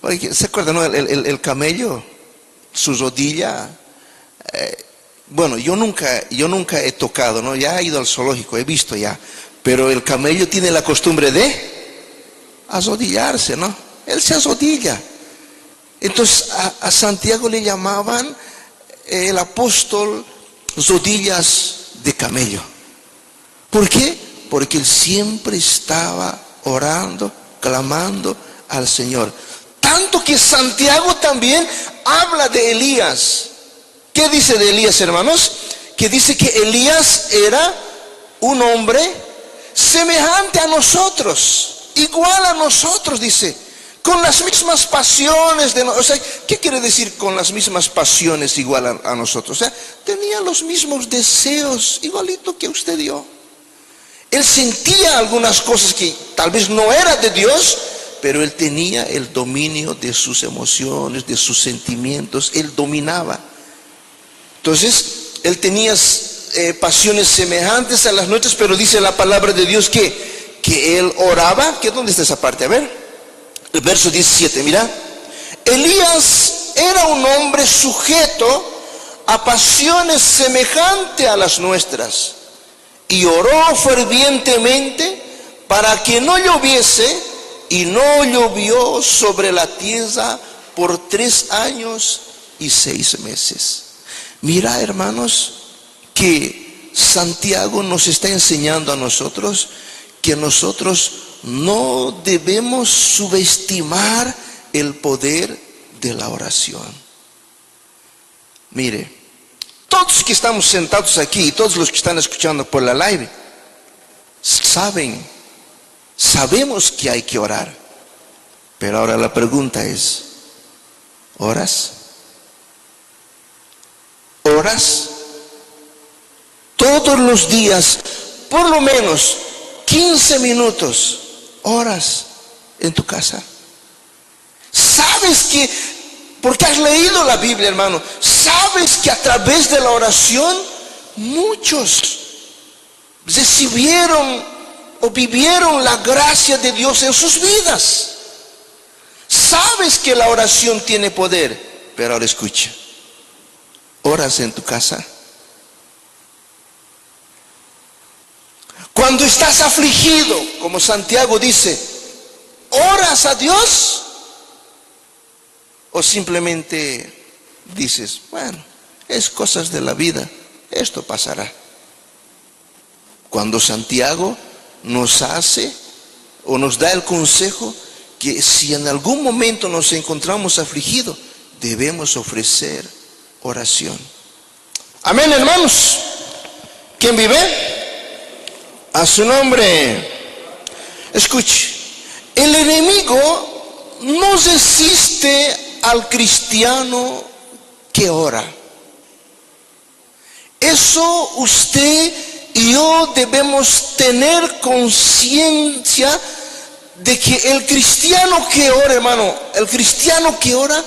Porque, ¿se acuerdan, no? El camello, su rodilla, bueno, yo nunca he tocado, ¿no? Ya he ido al zoológico, he visto ya, pero el camello tiene la costumbre de arrodillarse, ¿no? Él se arrodilla. Entonces a Santiago le llamaban el apóstol rodillas de camello. ¿Por qué? Porque él siempre estaba orando, clamando al Señor. Tanto que Santiago también habla de Elías. ¿Qué dice de Elías, hermanos? Que dice que Elías era un hombre semejante a nosotros, igual a nosotros, dice, con las mismas pasiones o sea, ¿qué quiere decir con las mismas pasiones igual a nosotros? O sea, tenía los mismos deseos, igualito que usted y yo. Él sentía algunas cosas que tal vez no eran de Dios, pero él tenía el dominio de sus emociones, de sus sentimientos, él dominaba. Entonces, él tenía pasiones semejantes a las nuestras, pero dice la palabra de Dios que él oraba. ¿Dónde está esa parte? A ver. El verso 17, mira. Elías era un hombre sujeto a pasiones semejantes a las nuestras y oró fervientemente para que no lloviese, y no llovió sobre la tierra por 3 años y 6 meses. Mira, hermanos, que Santiago nos está enseñando a nosotros que nosotros no debemos subestimar el poder de la oración. Mire, todos que estamos sentados aquí y todos los que están escuchando por la live sabemos que hay que orar, Pero ahora la pregunta es, ¿oras? ¿Oras? Todos los días, por lo menos 15 minutos, oras en tu casa. ¿Sabes que, porque has leído la Biblia, hermano, sabes que a través de la oración muchos recibieron o vivieron la gracia de Dios en sus vidas? Sabes que la oración tiene poder, pero ahora escucha, ¿oras en tu casa? Cuando estás afligido, como Santiago dice, ¿oras a Dios? ¿O simplemente dices, bueno, es cosas de la vida, esto pasará? Cuando Santiago nos hace o nos da el consejo que si en algún momento nos encontramos afligidos, debemos ofrecer oración. Amén, hermanos. ¿Quién vive? A su nombre. Escuche, el enemigo no resiste al cristiano que ora. Eso usted y yo debemos tener conciencia de que el cristiano que ora, hermano, el cristiano que ora,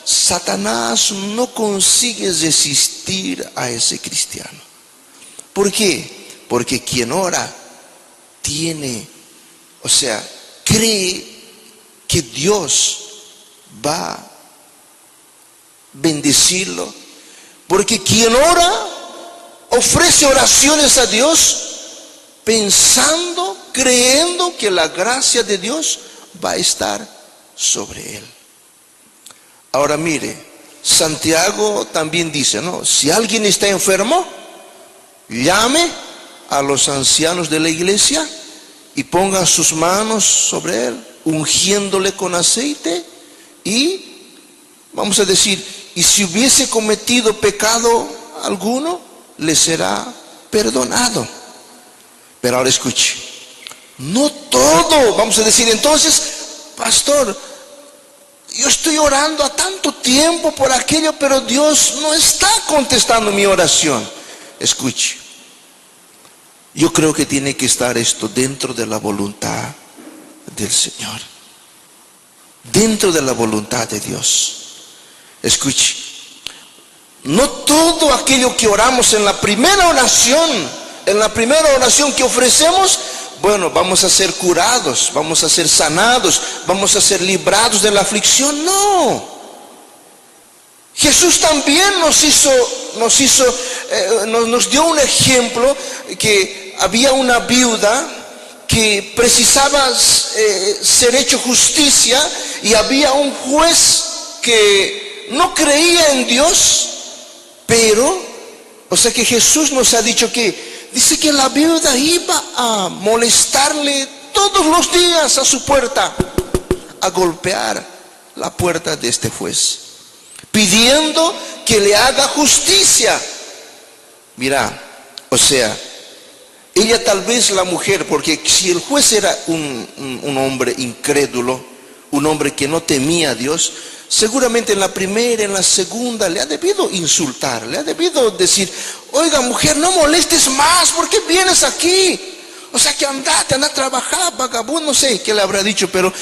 Satanás no consigue resistir a ese cristiano. ¿Por qué? Porque quien ora tiene, cree que Dios va a bendecirlo. Porque quien ora ofrece oraciones a Dios pensando, creyendo que la gracia de Dios va a estar sobre él. Ahora mire, Santiago también dice, ¿no? Si alguien está enfermo, llame a los ancianos de la iglesia y pongan sus manos sobre él, ungiéndole con aceite, y vamos a decir, y si hubiese cometido pecado alguno, le será perdonado. Pero ahora escuche, no todo, vamos a decir, entonces, pastor, yo estoy orando a tanto tiempo por aquello, pero Dios no está contestando mi oración. Escuche, yo creo que tiene que estar esto dentro de la voluntad del Señor, dentro de la voluntad de Dios. Escuche, no todo aquello que oramos en la primera oración, que ofrecemos, bueno, vamos a ser curados, vamos a ser sanados, vamos a ser librados de la aflicción. No. Jesús también nos dio un ejemplo, que había una viuda que precisaba ser hecho justicia, y había un juez que no creía en Dios, pero, que Jesús nos ha dicho que, dice que la viuda iba a molestarle todos los días a su puerta, a golpear la puerta de este juez, pidiendo que le haga justicia. Mira, ella tal vez, la mujer, porque si el juez era un hombre incrédulo, un hombre que no temía a Dios, seguramente en la primera, en la segunda, le ha debido insultar, le ha debido decir, oiga mujer, no molestes más, ¿por qué vienes aquí? Que anda a trabajar, vagabundo, no sé qué le habrá dicho, pero,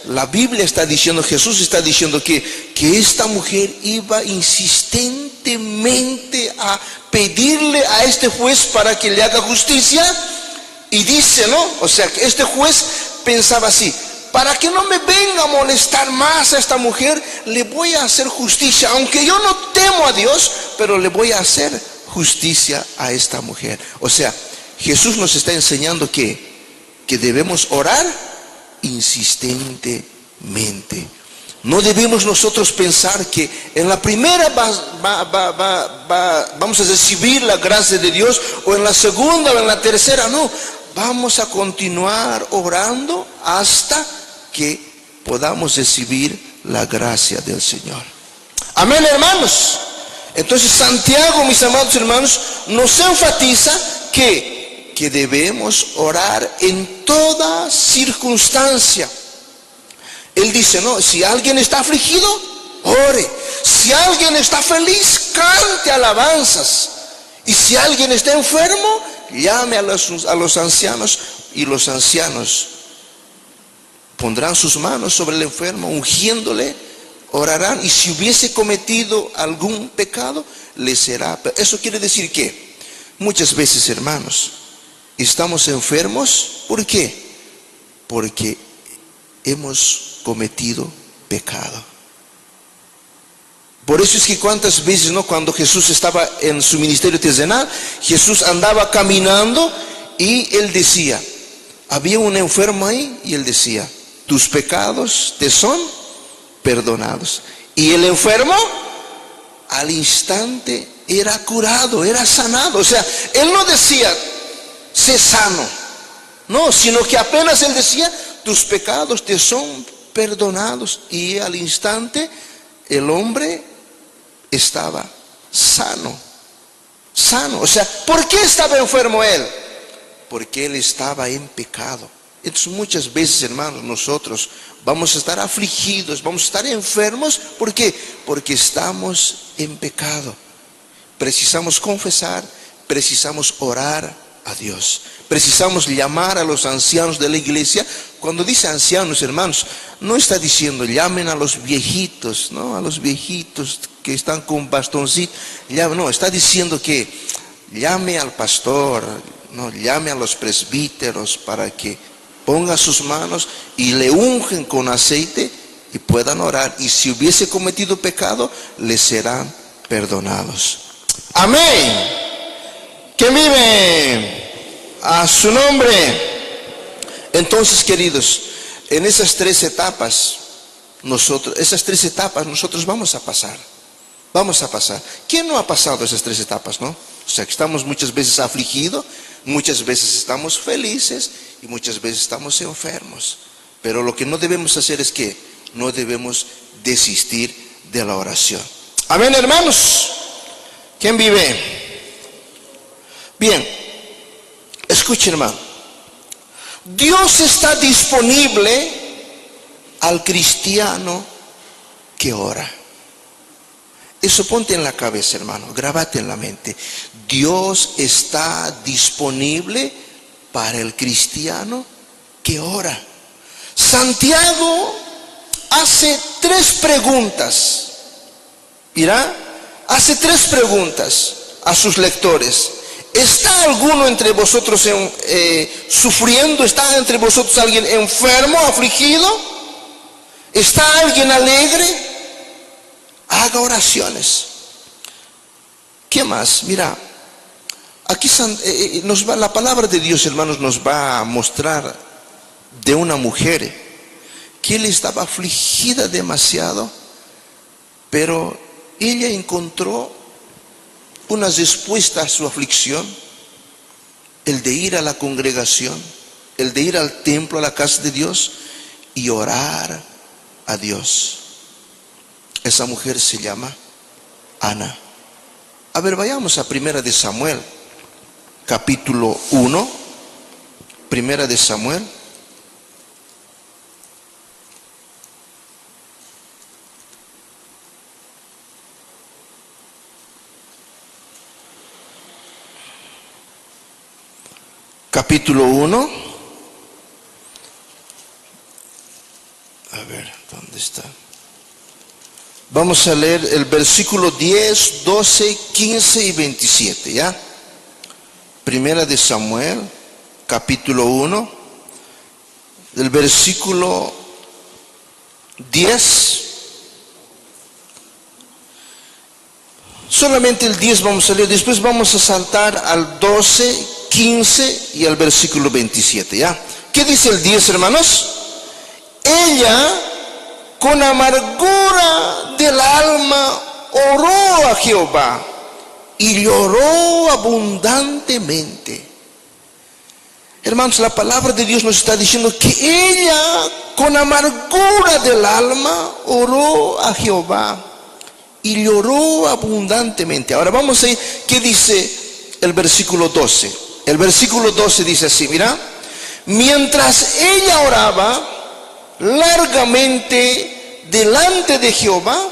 la Biblia está diciendo, Jesús está diciendo que esta mujer iba insistentemente a pedirle a este juez para que le haga justicia, y dice, ¿no? Que este juez pensaba así, para que no me venga a molestar más a esta mujer, le voy a hacer justicia, aunque yo no temo a Dios, pero le voy a hacer justicia a esta mujer. Jesús nos está enseñando que debemos orar insistentemente. No debemos nosotros pensar que en la primera vamos a recibir la gracia de Dios, o en la segunda o en la tercera. No, vamos a continuar orando hasta que podamos recibir la gracia del Señor. Amén, hermanos. Entonces Santiago, mis amados hermanos, nos enfatiza que debemos orar en toda circunstancia. Él dice, no, si alguien está afligido, ore. Si alguien está feliz, cante alabanzas. Y si alguien está enfermo, llame a los ancianos, y los ancianos pondrán sus manos sobre el enfermo, ungiéndole, orarán, y si hubiese cometido algún pecado, le será. Eso quiere decir que muchas veces, hermanos, estamos enfermos. ¿Por qué? Porque hemos cometido pecado. Por eso es que cuántas veces, ¿no?, cuando Jesús estaba en su ministerio terrenal, Jesús andaba caminando y él decía, había un enfermo ahí y él decía, tus pecados te son perdonados. Y el enfermo al instante era curado, era sanado. O sea, él no decía, sé sano, no, sino que apenas él decía, tus pecados te son perdonados, y al instante el hombre estaba sano. O sea, ¿por qué estaba enfermo él? Porque él estaba en pecado. Entonces muchas veces, hermanos, nosotros vamos a estar afligidos, vamos a estar enfermos. ¿Por qué? Porque estamos en pecado. Precisamos confesar, precisamos orar a Dios, precisamos llamar a los ancianos de la iglesia. Cuando dice ancianos, hermanos, no está diciendo llamen a los viejitos, no, a los viejitos que están con bastoncito, no, está diciendo que llame al pastor, no, llame a los presbíteros para que ponga sus manos y le ungen con aceite y puedan orar, y si hubiese cometido pecado, les serán perdonados. Amén. Que vive a su nombre. Entonces, queridos, en esas tres etapas nosotros vamos a pasar. ¿Quién no ha pasado esas tres etapas, no? O sea, que estamos muchas veces afligidos, muchas veces estamos felices y muchas veces estamos enfermos. Pero lo que no debemos hacer es que no debemos desistir de la oración. Amén, hermanos. ¿Quién vive? Bien, escuchen, hermano. Dios está disponible al cristiano que ora. Eso ponte en la cabeza, hermano, grábate en la mente. Dios está disponible para el cristiano que ora. Santiago hace tres preguntas. Mira, hace tres preguntas a sus lectores. ¿Está alguno entre vosotros sufriendo? ¿Está entre vosotros alguien enfermo, afligido? ¿Está alguien alegre? Haga oraciones. ¿Qué más? Mira, aquí la palabra de Dios, hermanos, nos va a mostrar de una mujer que él estaba afligida demasiado, pero ella encontró una respuesta a su aflicción, el de ir a la congregación, el de ir al templo, a la casa de Dios y orar a Dios. Esa mujer se llama Ana. A ver, vayamos a 1 de Samuel, capítulo 1. 1 de Samuel. Capítulo 1. A ver, ¿dónde está? Vamos a leer el versículo 10, 12, 15 y 27, ¿ya? 1 de Samuel, capítulo 1, del versículo 10. Solamente el 10 vamos a leer, después vamos a saltar al 12, 15 y al versículo 27, ¿ya? ¿Qué dice el 10, hermanos? Ella, con amargura del alma, oró a Jehová y lloró abundantemente. Hermanos, la palabra de Dios nos está diciendo que ella, con amargura del alma, oró a Jehová y lloró abundantemente. Ahora vamos a ver qué dice el versículo 12. El versículo 12 dice así, mira: mientras ella oraba, largamente delante de Jehová,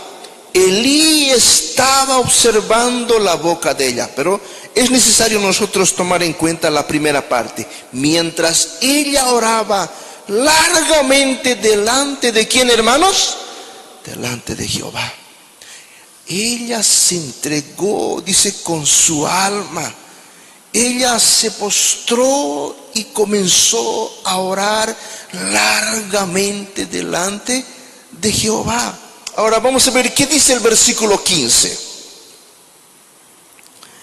Elí estaba observando la boca de ella. Pero es necesario nosotros tomar en cuenta la primera parte. Mientras ella oraba largamente delante de ¿quién, hermanos? Delante de Jehová. Ella se entregó, dice, con su alma. Ella se postró y comenzó a orar largamente delante de Jehová. Ahora vamos a ver qué dice el versículo 15.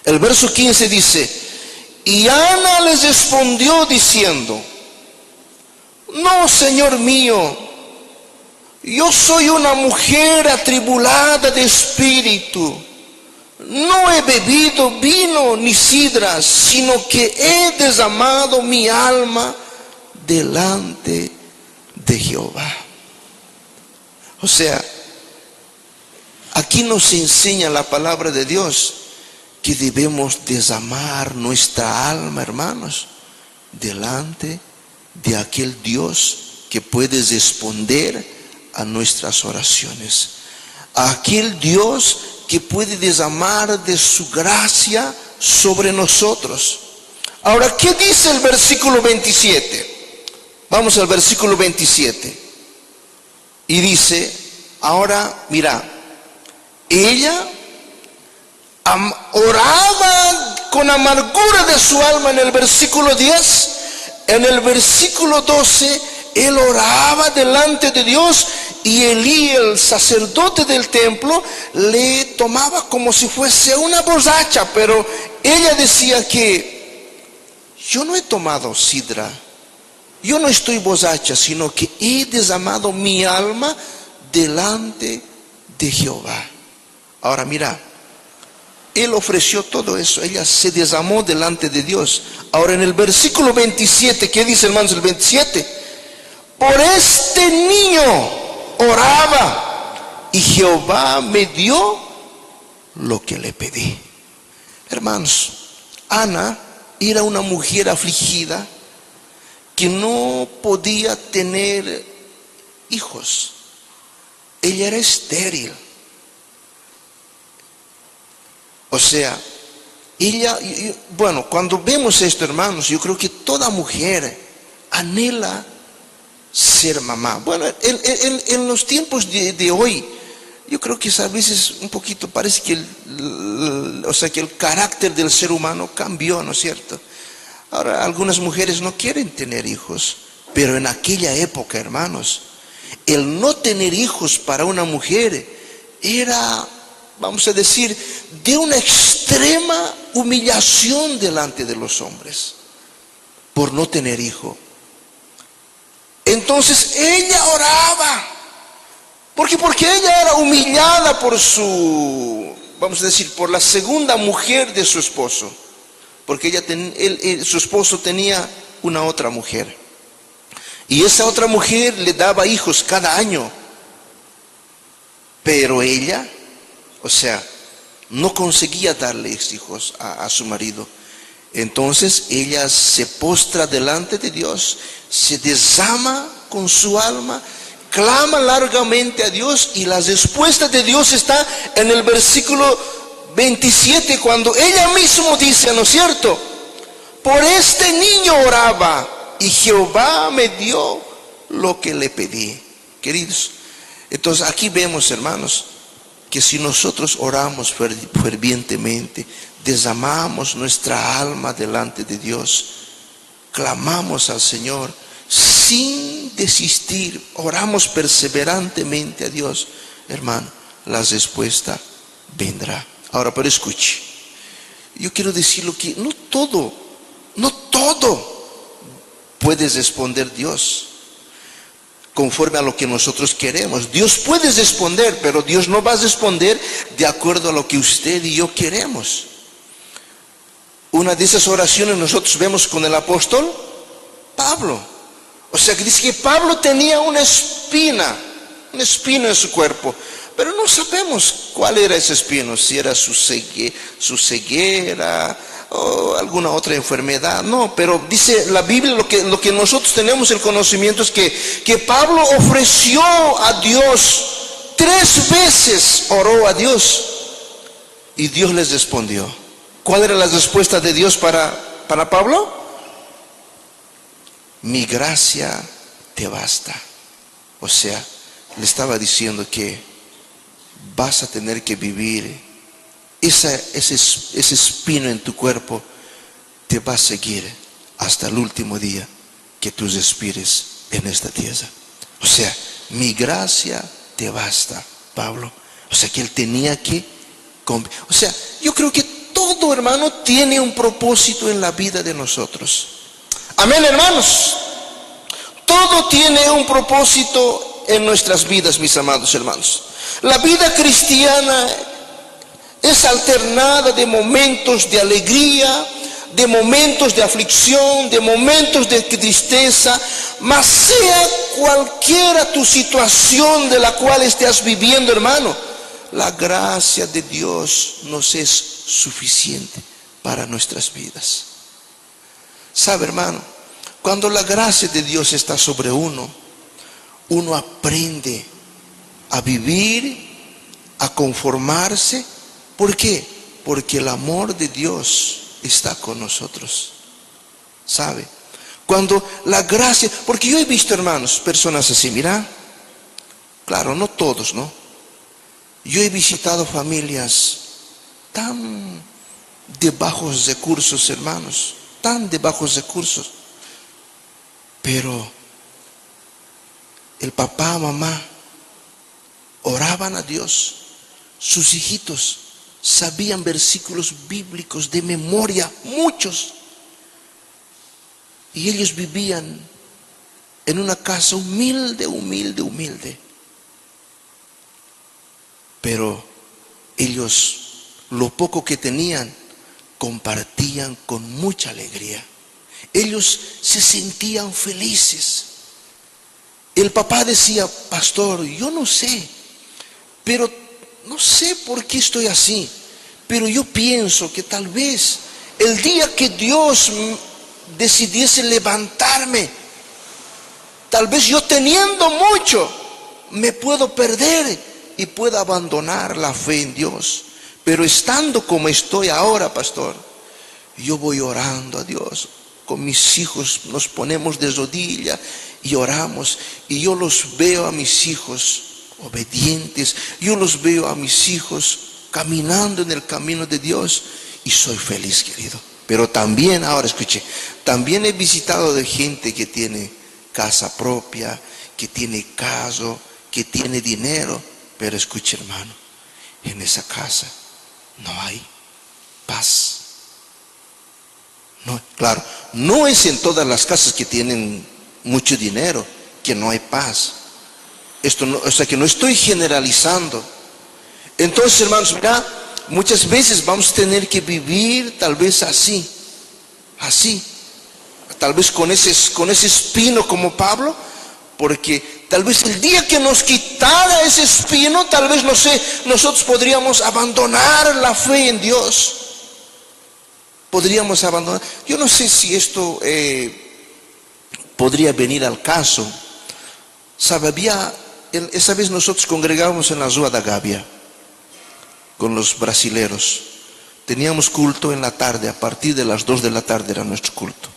El verso 15 dice: y Ana les respondió diciendo: no, Señor mío, yo soy una mujer atribulada de espíritu. No he bebido vino ni sidra, sino que he derramado mi alma delante de Jehová. O sea, aquí nos enseña la palabra de Dios que debemos derramar nuestra alma, hermanos, delante de aquel Dios que puede responder a nuestras oraciones. A aquel Dios que puede derramar de su gracia sobre nosotros. Ahora, ¿qué dice el versículo 27? Vamos al versículo 27. Y dice, ahora mira, ella oraba con amargura de su alma en el versículo 10. En el versículo 12, él oraba delante de Dios, y Elí, el sacerdote del templo, le tomaba como si fuese una borracha. Pero ella decía que yo no he tomado sidra, yo no estoy borracha, sino que he derramado mi alma delante de Jehová. Ahora mira, él ofreció todo eso, ella se derramó delante de Dios. Ahora en el versículo 27, ¿qué dice, hermanos, el 27? Por este niño oraba, y Jehová me dio lo que le pedí. Hermanos, Ana era una mujer afligida que no podía tener hijos. Ella era estéril. O sea, ella, bueno, cuando vemos esto, hermanos, yo creo que toda mujer anhela ser mamá. Bueno, en los tiempos de hoy, yo creo que a veces un poquito parece que que el carácter del ser humano cambió, ¿no es cierto? Ahora algunas mujeres no quieren tener hijos, pero en aquella época, hermanos, el no tener hijos para una mujer era, vamos a decir, de una extrema humillación delante de los hombres, por no tener hijo. Entonces ella oraba, porque ella era humillada por su, vamos a decir, por la segunda mujer de su esposo, porque su esposo tenía una otra mujer, y esa otra mujer le daba hijos cada año, pero ella, o sea, no conseguía darle hijos a su marido. Entonces ella se postra delante de Dios, se derrama con su alma, clama largamente a Dios, y la respuesta de Dios está en el versículo 27, cuando ella misma dice, ¿no es cierto? Por este niño oraba, y Jehová me dio lo que le pedí. Queridos, entonces aquí vemos, hermanos, que si nosotros oramos fervientemente, derramamos nuestra alma delante de Dios, clamamos al Señor sin desistir, oramos perseverantemente a Dios, hermano, la respuesta vendrá. Ahora, pero escuche, yo quiero decirlo que no todo puede responder Dios conforme a lo que nosotros queremos. Dios puede responder, pero Dios no va a responder de acuerdo a lo que usted y yo queremos. Una de esas oraciones nosotros vemos con el apóstol Pablo. O sea, que dice que Pablo tenía una espina en su cuerpo, pero no sabemos cuál era ese espino, si era su ceguera, o alguna otra enfermedad. No, pero dice la Biblia, lo que nosotros tenemos el conocimiento es que Pablo ofreció a Dios 3 veces, oró a Dios y Dios les respondió. ¿Cuál era la respuesta de Dios para Pablo? Mi gracia te basta. O sea, le estaba diciendo que vas a tener que vivir, ese espino en tu cuerpo te va a seguir hasta el último día que tú respires en esta tierra. O sea, mi gracia te basta, Pablo. O sea que él tenía que, o sea, yo creo que todo, hermano, tiene un propósito en la vida de nosotros. Amén, hermanos. Todo tiene un propósito en nuestras vidas, mis amados hermanos. La vida cristiana es alternada de momentos de alegría, de momentos de aflicción, de momentos de tristeza, mas sea cualquiera tu situación de la cual estés viviendo, hermano, la gracia de Dios nos es suficiente para nuestras vidas. ¿Sabe, hermano? Cuando la gracia de Dios está sobre uno aprende a vivir, a conformarse. ¿Por qué? Porque el amor de Dios está con nosotros. ¿Sabe? Cuando la gracia, porque yo he visto, hermanos, personas así, mira, claro, no todos, ¿no? Yo he visitado familias tan de bajos recursos, hermanos, tan de bajos recursos. Pero el papá, mamá, oraban a Dios. Sus hijitos sabían versículos bíblicos de memoria, muchos. Y ellos vivían en una casa humilde. Pero ellos, lo poco que tenían, compartían con mucha alegría. Ellos se sentían felices. El papá decía, pastor, yo no sé, pero no sé por qué estoy así, pero yo pienso que tal vez el día que Dios decidiese levantarme, tal vez yo teniendo mucho, me puedo perder y puedo abandonar la fe en Dios. Pero estando como estoy ahora, pastor, yo voy orando a Dios. Con mis hijos nos ponemos de rodillas y oramos. Y yo los veo a mis hijos obedientes. Yo los veo a mis hijos caminando en el camino de Dios. Y soy feliz, querido. Pero también, ahora escuche, también he visitado de gente que tiene casa propia, que tiene carro, que tiene dinero. Pero escuche, hermano, en esa casa no hay paz. No, claro, no es en todas las casas que tienen mucho dinero que no hay paz. Esto no, o sea que no estoy generalizando. Entonces, hermanos, mira, muchas veces vamos a tener que vivir tal vez así, tal vez con ese espino como Pablo, porque tal vez el día que nos quitara ese espino, tal vez, no sé, nosotros podríamos abandonar la fe en Dios. Podríamos abandonar. Yo no sé si esto podría venir al caso. ¿Sabe? Esa vez nosotros congregábamos en la Rua da Gávea con los brasileros. Teníamos culto en la tarde, a partir de las 2 de la tarde era nuestro culto.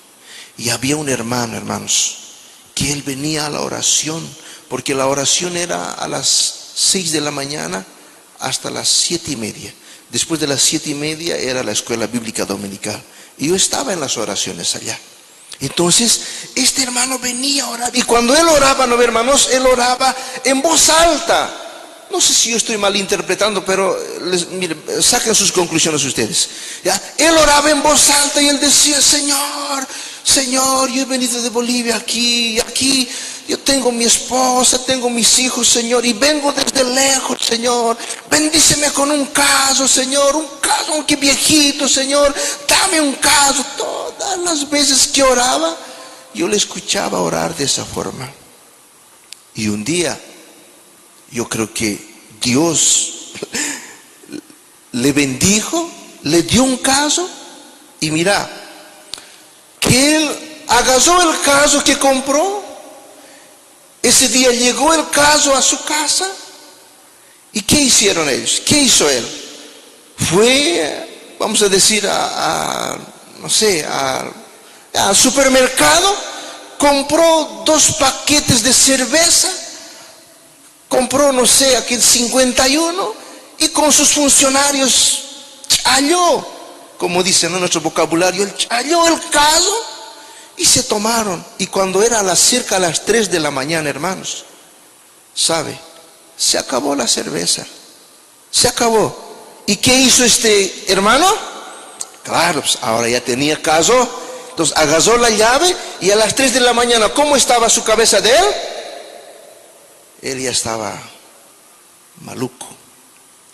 Y había un hermano, hermanos, que él venía a la oración, porque la oración era a las 6 de la mañana hasta las 7:30. Después de las 7:30 era la escuela bíblica dominical. Y yo estaba en las oraciones allá. Entonces, este hermano venía a orar. Y cuando él oraba, no, hermanos, él oraba en voz alta. No sé si yo estoy malinterpretando, pero miren, saquen sus conclusiones ustedes. ¿Ya? Él oraba en voz alta y él decía, Señor, yo he venido de Bolivia aquí, yo tengo mi esposa, tengo mis hijos, Señor, y vengo desde lejos, Señor. Bendíceme con un caso, Señor, un caso, aunque viejito, Señor, dame un caso. Todas las veces que oraba, yo le escuchaba orar de esa forma. Y un día, yo creo que Dios le bendijo, le dio un caso, Y mira, que él agarró el caso que compró. Ese día llegó el caso a su casa. ¿Y qué hicieron ellos? ¿Qué hizo él? Fue, vamos a decir, no sé, al supermercado, compró 2 paquetes de cerveza, compró, no sé, aquel 51, y con sus funcionarios chayó, como dicen en nuestro vocabulario, él chayó el caso y se tomaron. Y cuando era cerca a las 3 de la mañana, hermanos, ¿sabe? Se acabó la cerveza, se acabó. ¿Y qué hizo este hermano? Claro, pues ahora ya tenía caso. Entonces agarró la llave y a las 3 de la mañana, ¿cómo estaba su cabeza de él? Él ya estaba maluco,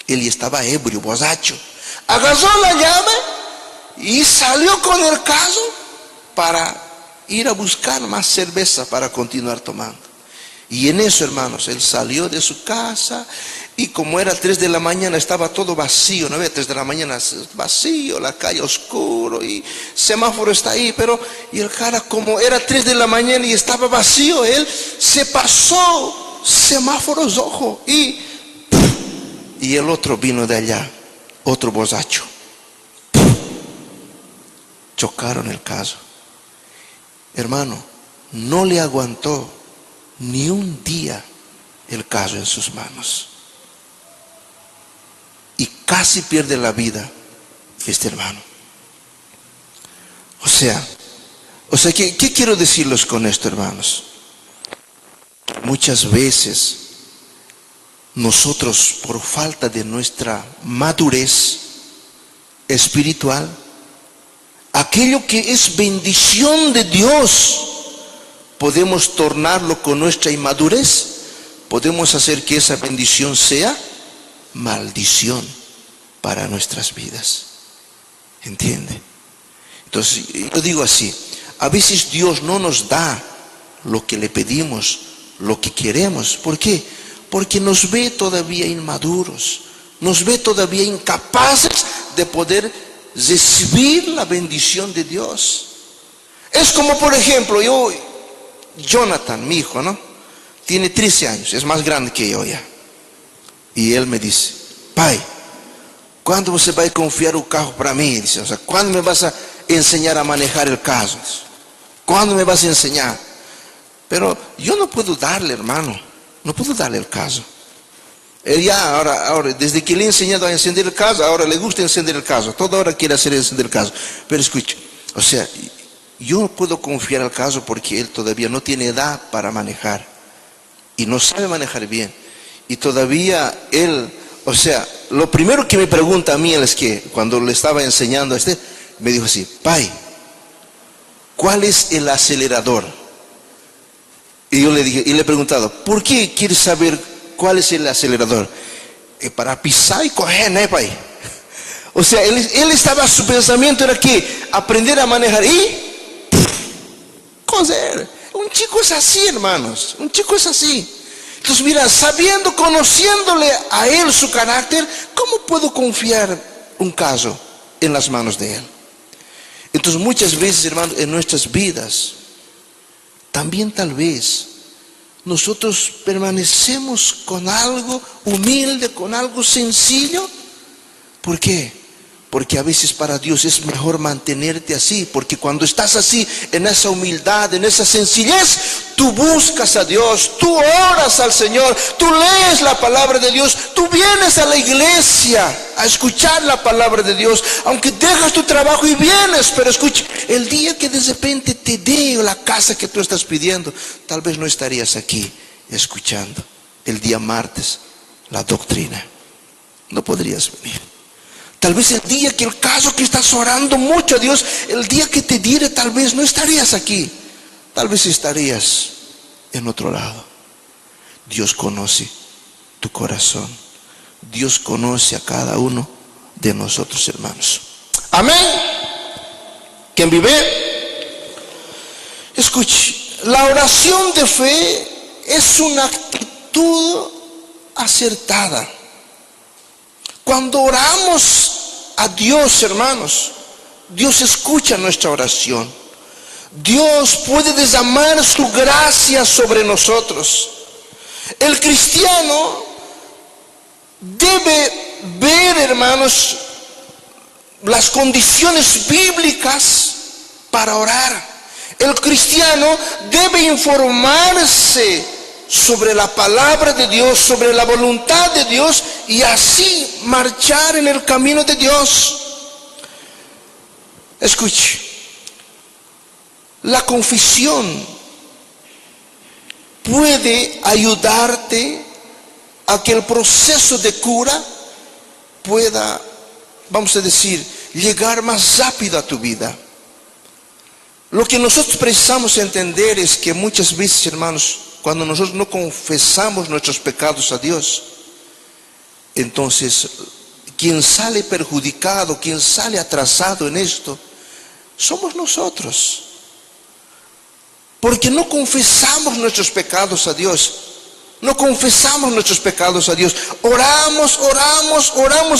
él ya estaba ebrio, borracho. Agarró la llave y salió con el caso para ir a buscar más cerveza para continuar tomando. Y en eso, hermanos, él salió de su casa y como era 3 de la mañana estaba todo vacío, ¿no ve? 3 de la mañana vacío, la calle oscuro y semáforo está ahí, pero y el cara como era 3 de la mañana y estaba vacío, él se pasó semáforo rojo y el otro vino de allá, otro borracho. Chocaron el caso. Hermano, no le aguantó ni un día el caso en sus manos. Y casi pierde la vida este hermano. O sea, ¿qué quiero decirles con esto, hermanos? Muchas veces nosotros, por falta de nuestra madurez espiritual, aquello que es bendición de Dios, podemos tornarlo con nuestra inmadurez, podemos hacer que esa bendición sea maldición para nuestras vidas. ¿Entiende? Entonces yo digo así, a veces Dios no nos da lo que le pedimos, lo que queremos. ¿Por qué? Porque nos ve todavía inmaduros, nos ve todavía incapaces de poder recibir la bendición de Dios. Es como, por ejemplo, Jonathan, mi hijo, ¿no? Tiene 13 años, es más grande que yo ya. Y él me dice, pai, ¿cuándo você va a confiar el carro para mí? Dice, o sea, ¿cuándo me vas a enseñar a manejar el carro? ¿Cuándo me vas a enseñar? Pero yo no puedo darle, hermano, no puedo darle el carro. Él ya ahora, desde que le he enseñado a encender el carro, ahora le gusta encender el carro, toda hora quiere hacer encender el carro. Pero escuche, o sea, yo no puedo confiar al carro porque él todavía no tiene edad para manejar y no sabe manejar bien. Y todavía él, o sea, lo primero que me pregunta a mí es que cuando le estaba enseñando a me dijo así, pai, ¿cuál es el acelerador? Y yo le dije, y le he preguntado, ¿por qué quieres saber cuál es el acelerador? Para pisar y coger, ¿no, pai? O sea, él estaba, su pensamiento era que aprender a manejar y coser. Un chico es así, hermanos, un chico es así. Entonces mira, sabiendo, conociéndole a él su carácter, ¿cómo puedo confiar un caso en las manos de él? Entonces muchas veces, hermanos, en nuestras vidas, también tal vez, nosotros permanecemos con algo humilde, con algo sencillo. ¿Por qué? Porque a veces para Dios es mejor mantenerte así, porque cuando estás así, en esa humildad, en esa sencillez, tú buscas a Dios, tú oras al Señor, tú lees la palabra de Dios, tú vienes a la iglesia a escuchar la palabra de Dios, aunque dejas tu trabajo y vienes, pero escucha, el día que de repente te dé la casa que tú estás pidiendo, tal vez no estarías aquí escuchando el día martes la doctrina, no podrías venir. Tal vez el día que el caso que estás orando mucho a Dios, el día que te diere, tal vez no estarías aquí. Tal vez estarías en otro lado. Dios conoce tu corazón. Dios conoce a cada uno de nosotros, hermanos. Amén. ¿Quién vive? Escuche, la oración de fe es una actitud acertada. Cuando oramos a Dios, hermanos, Dios escucha nuestra oración. Dios puede derramar su gracia sobre nosotros. El cristiano debe ver, hermanos, las condiciones bíblicas para orar. El cristiano debe informarse sobre la palabra de Dios, sobre la voluntad de Dios, y así marchar en el camino de Dios. Escuche, la confesión puede ayudarte a que el proceso de cura pueda, vamos a decir, llegar más rápido a tu vida. Lo que nosotros precisamos entender es que muchas veces, hermanos, cuando nosotros no confesamos nuestros pecados a Dios, entonces quien sale perjudicado, quien sale atrasado en esto, somos nosotros. Porque no confesamos nuestros pecados a Dios. No confesamos nuestros pecados a Dios. Oramos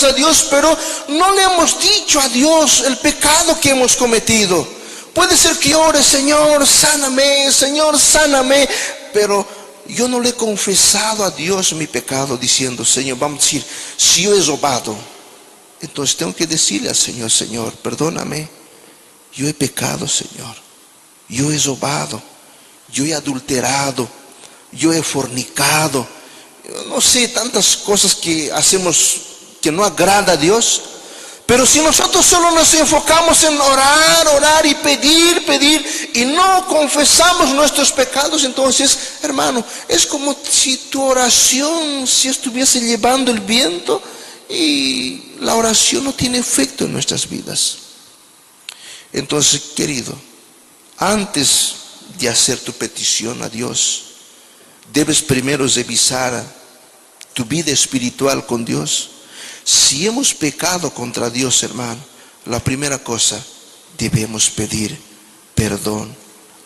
a Dios, pero no le hemos dicho a Dios el pecado que hemos cometido. Puede ser que ore, Señor, sáname, pero yo no le he confesado a Dios mi pecado, diciendo, Señor, vamos a decir, si yo he robado, entonces tengo que decirle al Señor, Señor, perdóname, yo he pecado, Señor, yo he robado, yo he adulterado, yo he fornicado, no sé, tantas cosas que hacemos que no agrada a Dios. Pero si nosotros solo nos enfocamos en orar y pedir y no confesamos nuestros pecados, entonces, hermano, es como si tu oración se estuviese llevando el viento y la oración no tiene efecto en nuestras vidas. Entonces, querido, antes de hacer tu petición a Dios, debes primero revisar tu vida espiritual con Dios. Si hemos pecado contra Dios, hermano, la primera cosa, debemos pedir perdón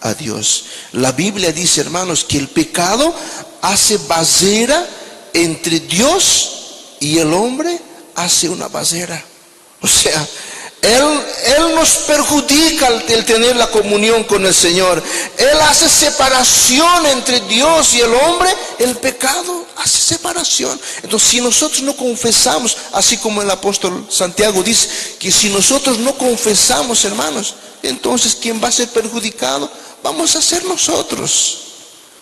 a Dios. La Biblia dice, hermanos, que el pecado hace barrera entre Dios y el hombre, hace una barrera. O sea, Él nos perjudica el tener la comunión con el Señor. Él hace separación entre Dios y el hombre. El pecado hace separación. Entonces, si nosotros no confesamos, así como el apóstol Santiago dice, que si nosotros no confesamos, hermanos, entonces ¿quién va a ser perjudicado? Vamos a ser nosotros.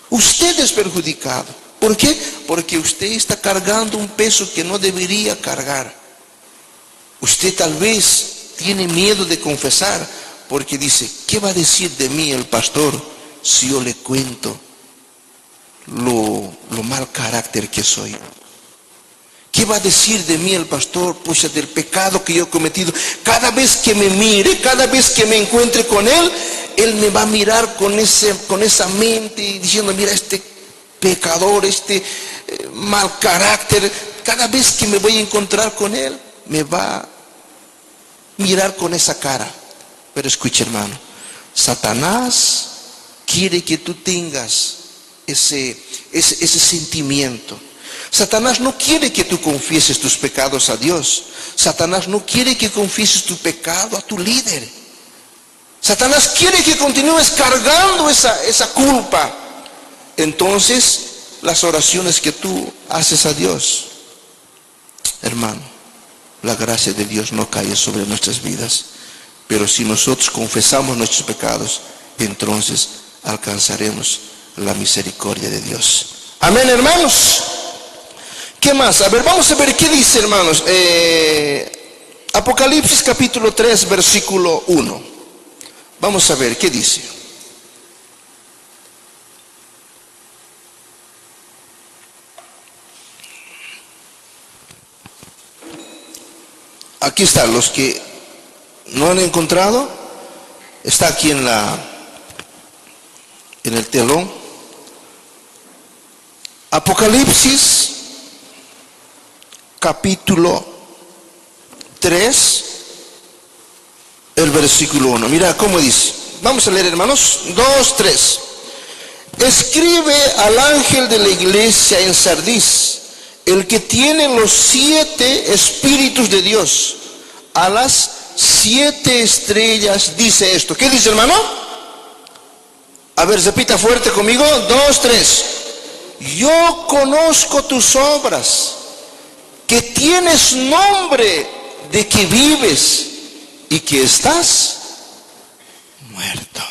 Usted es perjudicado. ¿Por qué? Porque usted está cargando un peso que no debería cargar. Usted tal vez tiene miedo de confesar porque dice, ¿qué va a decir de mí el pastor si yo le cuento lo mal carácter que soy? ¿Qué va a decir de mí el pastor, pues, del pecado que yo he cometido? Cada vez que me mire, cada vez que me encuentre con él, él me va a mirar con esa mente diciendo, mira, este pecador, este mal carácter. Cada vez que me voy a encontrar con él, me va a mirar con esa cara. Pero escucha, hermano, Satanás quiere que tú tengas ese sentimiento. Satanás no quiere que tú confieses tus pecados a Dios. Satanás no quiere que confieses tu pecado a tu líder. Satanás quiere que continúes cargando esa culpa. Entonces, las oraciones que tú haces a Dios, hermano, la gracia de Dios no cae sobre nuestras vidas. Pero si nosotros confesamos nuestros pecados, entonces alcanzaremos la misericordia de Dios. Amén, hermanos. ¿Qué más? A ver, vamos a ver qué dice, hermanos. Apocalipsis capítulo 3, versículo 1. Vamos a ver qué dice. Aquí están los que no han encontrado. Está aquí en el telón. Apocalipsis capítulo 3, el versículo 1. Mira cómo dice. Vamos a leer, hermanos. 2, 3. Escribe al ángel de la iglesia en Sardis, el que tiene los 7 espíritus de Dios, a las 7 estrellas dice esto. ¿Qué dice, hermano? A ver, repita fuerte conmigo. 2, 3. Yo conozco tus obras, que tienes nombre de que vives y que estás muerto.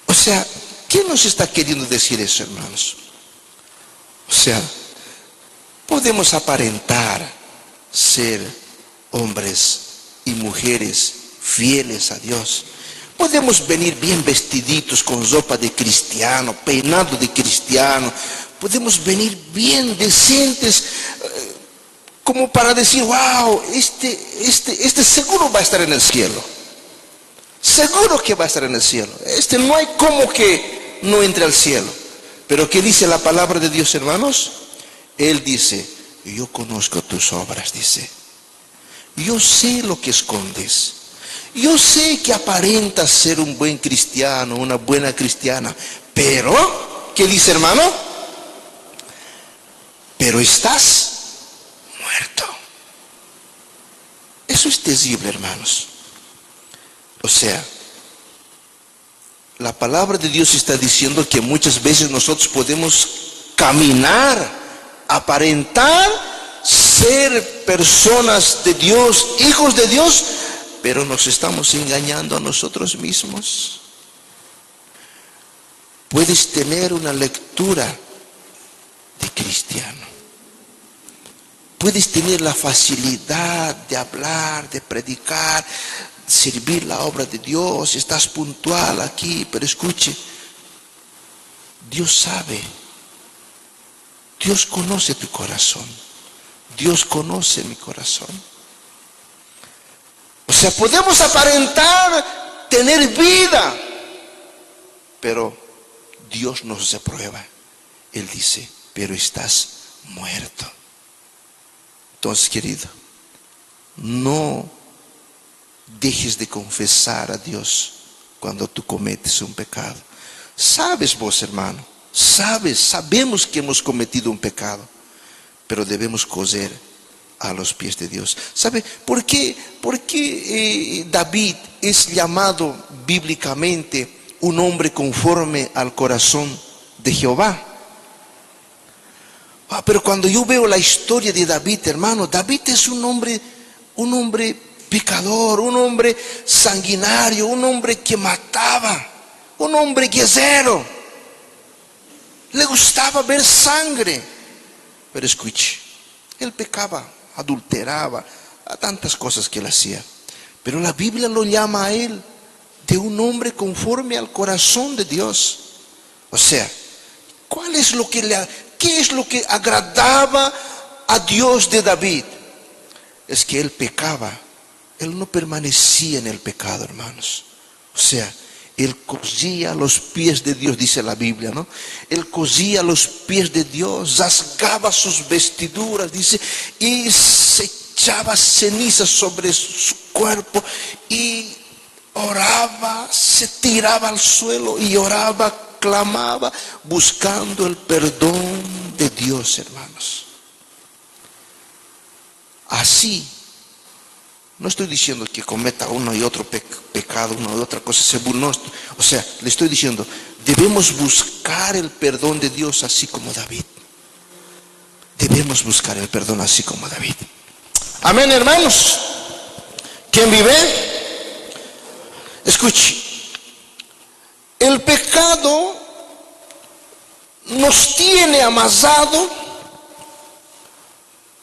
O sea, ¿qué nos está queriendo decir eso, hermanos? O sea, podemos aparentar ser hombres y mujeres fieles a Dios. Podemos venir bien vestiditos con ropa de cristiano, peinado de cristiano. Podemos venir bien decentes, como para decir, wow, este seguro va a estar en el cielo. Seguro que va a estar en el cielo. No hay como que no entre al cielo. Pero ¿qué dice la palabra de Dios, hermanos? Él dice, yo conozco tus obras, dice. Yo sé lo que escondes. Yo sé que aparentas ser un buen cristiano, una buena cristiana. Pero, ¿qué dice, hermano? Pero estás muerto. Eso es terrible, hermanos. O sea, la palabra de Dios está diciendo que muchas veces nosotros podemos caminar, aparentar ser personas de Dios, hijos de Dios, pero nos estamos engañando a nosotros mismos. Puedes tener una lectura de cristiano. Puedes tener la facilidad de hablar, de predicar, servir la obra de Dios, estás puntual aquí, pero escuche, Dios sabe, Dios conoce tu corazón, Dios conoce mi corazón. O sea, podemos aparentar tener vida, pero Dios nos reprueba. Él dice, pero estás muerto. Entonces, querido, no dejes de confesar a Dios cuando tú cometes un pecado. Sabes vos, hermano, sabemos que hemos cometido un pecado, pero debemos correr a los pies de Dios. ¿Sabe por qué David es llamado bíblicamente un hombre conforme al corazón de Jehová? Pero cuando yo veo la historia de David, hermano, David es un hombre pecador, un hombre sanguinario, un hombre que mataba, un hombre guerrero. Le gustaba ver sangre. Pero escuche, él pecaba, adulteraba, a tantas cosas que él hacía. Pero la Biblia lo llama a él de un hombre conforme al corazón de Dios. O sea, ¿qué es lo que agradaba a Dios de David? Es que él pecaba. Él no permanecía en el pecado, hermanos. O sea, él cosía a los pies de Dios, dice la Biblia, ¿no? Él cosía a los pies de Dios, rasgaba sus vestiduras, dice, y se echaba ceniza sobre su cuerpo y oraba, se tiraba al suelo y oraba, clamaba, buscando el perdón de Dios, hermanos. Así. No estoy diciendo que cometa uno y otro pecado, una y otra cosa. No, o sea, le estoy diciendo, debemos buscar el perdón de Dios así como David. Debemos buscar el perdón así como David. Amén, hermanos. ¿Quién vive? Escuche. El pecado nos tiene amasado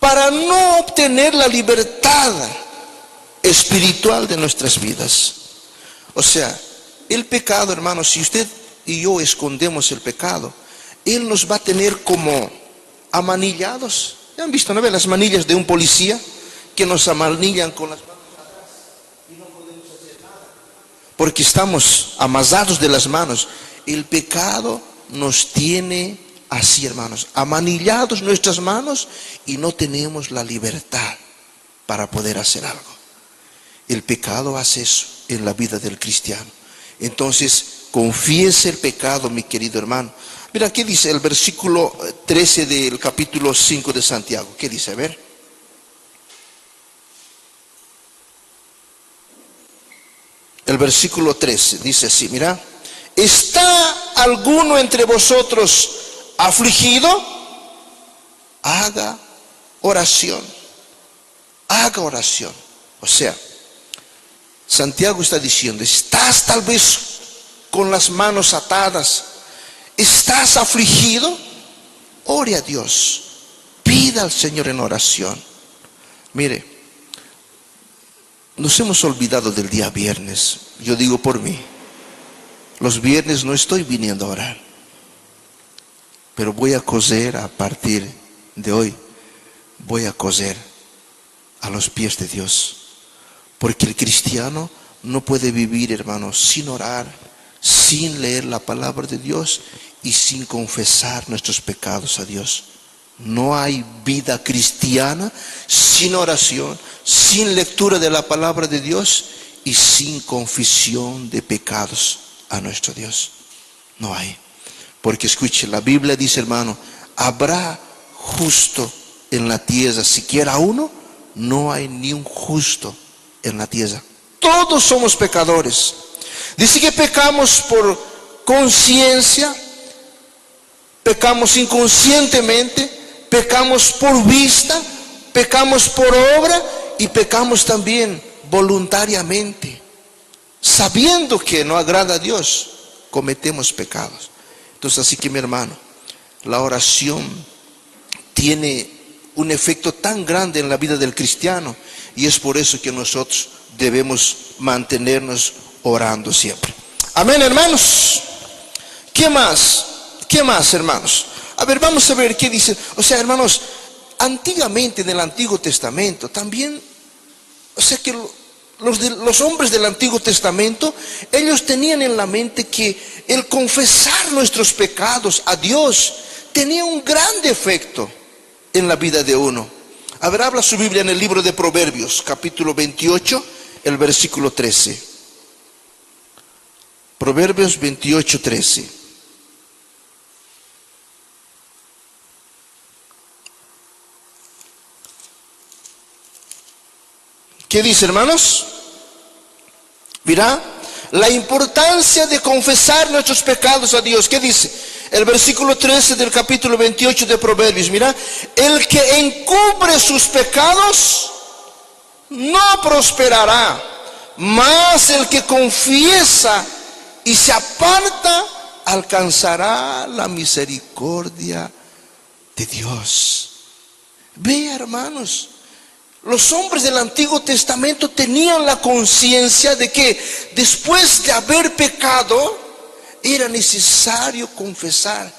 para no obtener la libertad espiritual de nuestras vidas. O sea, el pecado, hermanos, si usted y yo escondemos el pecado, él nos va a tener como amanillados. ¿Ya han visto, no ve, las manillas de un policía que nos amanillan con las manos atrás y no podemos hacer nada porque estamos amasados de las manos? El pecado nos tiene así, hermanos, amanillados nuestras manos y no tenemos la libertad para poder hacer algo. El pecado hace eso en la vida del cristiano. Entonces, confiese el pecado, mi querido hermano. Mira, ¿qué dice el versículo 13 del capítulo 5 de Santiago? ¿Qué dice? A ver. el versículo 13, dice así, mira, ¿está alguno entre vosotros afligido? Haga oración, haga oración. O sea, Santiago está diciendo, ¿estás tal vez con las manos atadas? ¿Estás afligido? Ore a Dios, pida al Señor en oración. Mire, nos hemos olvidado del día viernes. Yo digo por mí, los viernes no estoy viniendo a orar, pero voy a coser a partir de hoy, voy a coser a los pies de Dios. Porque el cristiano no puede vivir, hermanos, sin orar, sin leer la palabra de Dios y sin confesar nuestros pecados a Dios. No hay vida cristiana sin oración, sin lectura de la palabra de Dios y sin confesión de pecados a nuestro Dios. No hay. Porque escuche, la Biblia dice, hermano, ¿habrá justo en la tierra siquiera uno? No hay ni un justo en la tierra. Todos somos pecadores. Dice que pecamos por conciencia, pecamos inconscientemente, pecamos por vista, pecamos por obra y pecamos también voluntariamente. Sabiendo que no agrada a Dios, cometemos pecados. Entonces, así que mi hermano, la oración tiene un efecto tan grande en la vida del cristiano y es por eso que nosotros debemos mantenernos orando siempre. Amén, hermanos. ¿Qué más? ¿Qué más, hermanos? A ver, vamos a ver qué dice. O sea, hermanos, antiguamente en el Antiguo Testamento también, o sea que los hombres del Antiguo Testamento, ellos tenían en la mente que el confesar nuestros pecados a Dios tenía un gran efecto en la vida de uno. A ver, habla su Biblia en el libro de Proverbios, capítulo 28, el versículo 13. Proverbios 28, 13. ¿Qué dice, hermanos? Mira, la importancia de confesar nuestros pecados a Dios. ¿Qué dice? El versículo 13 del capítulo 28 de Proverbios. Mira, el que encubre sus pecados no prosperará, mas el que confiesa y se aparta alcanzará la misericordia de Dios. Ve, hermanos, los hombres del Antiguo Testamento tenían la conciencia de que después de haber pecado era necesario confesar.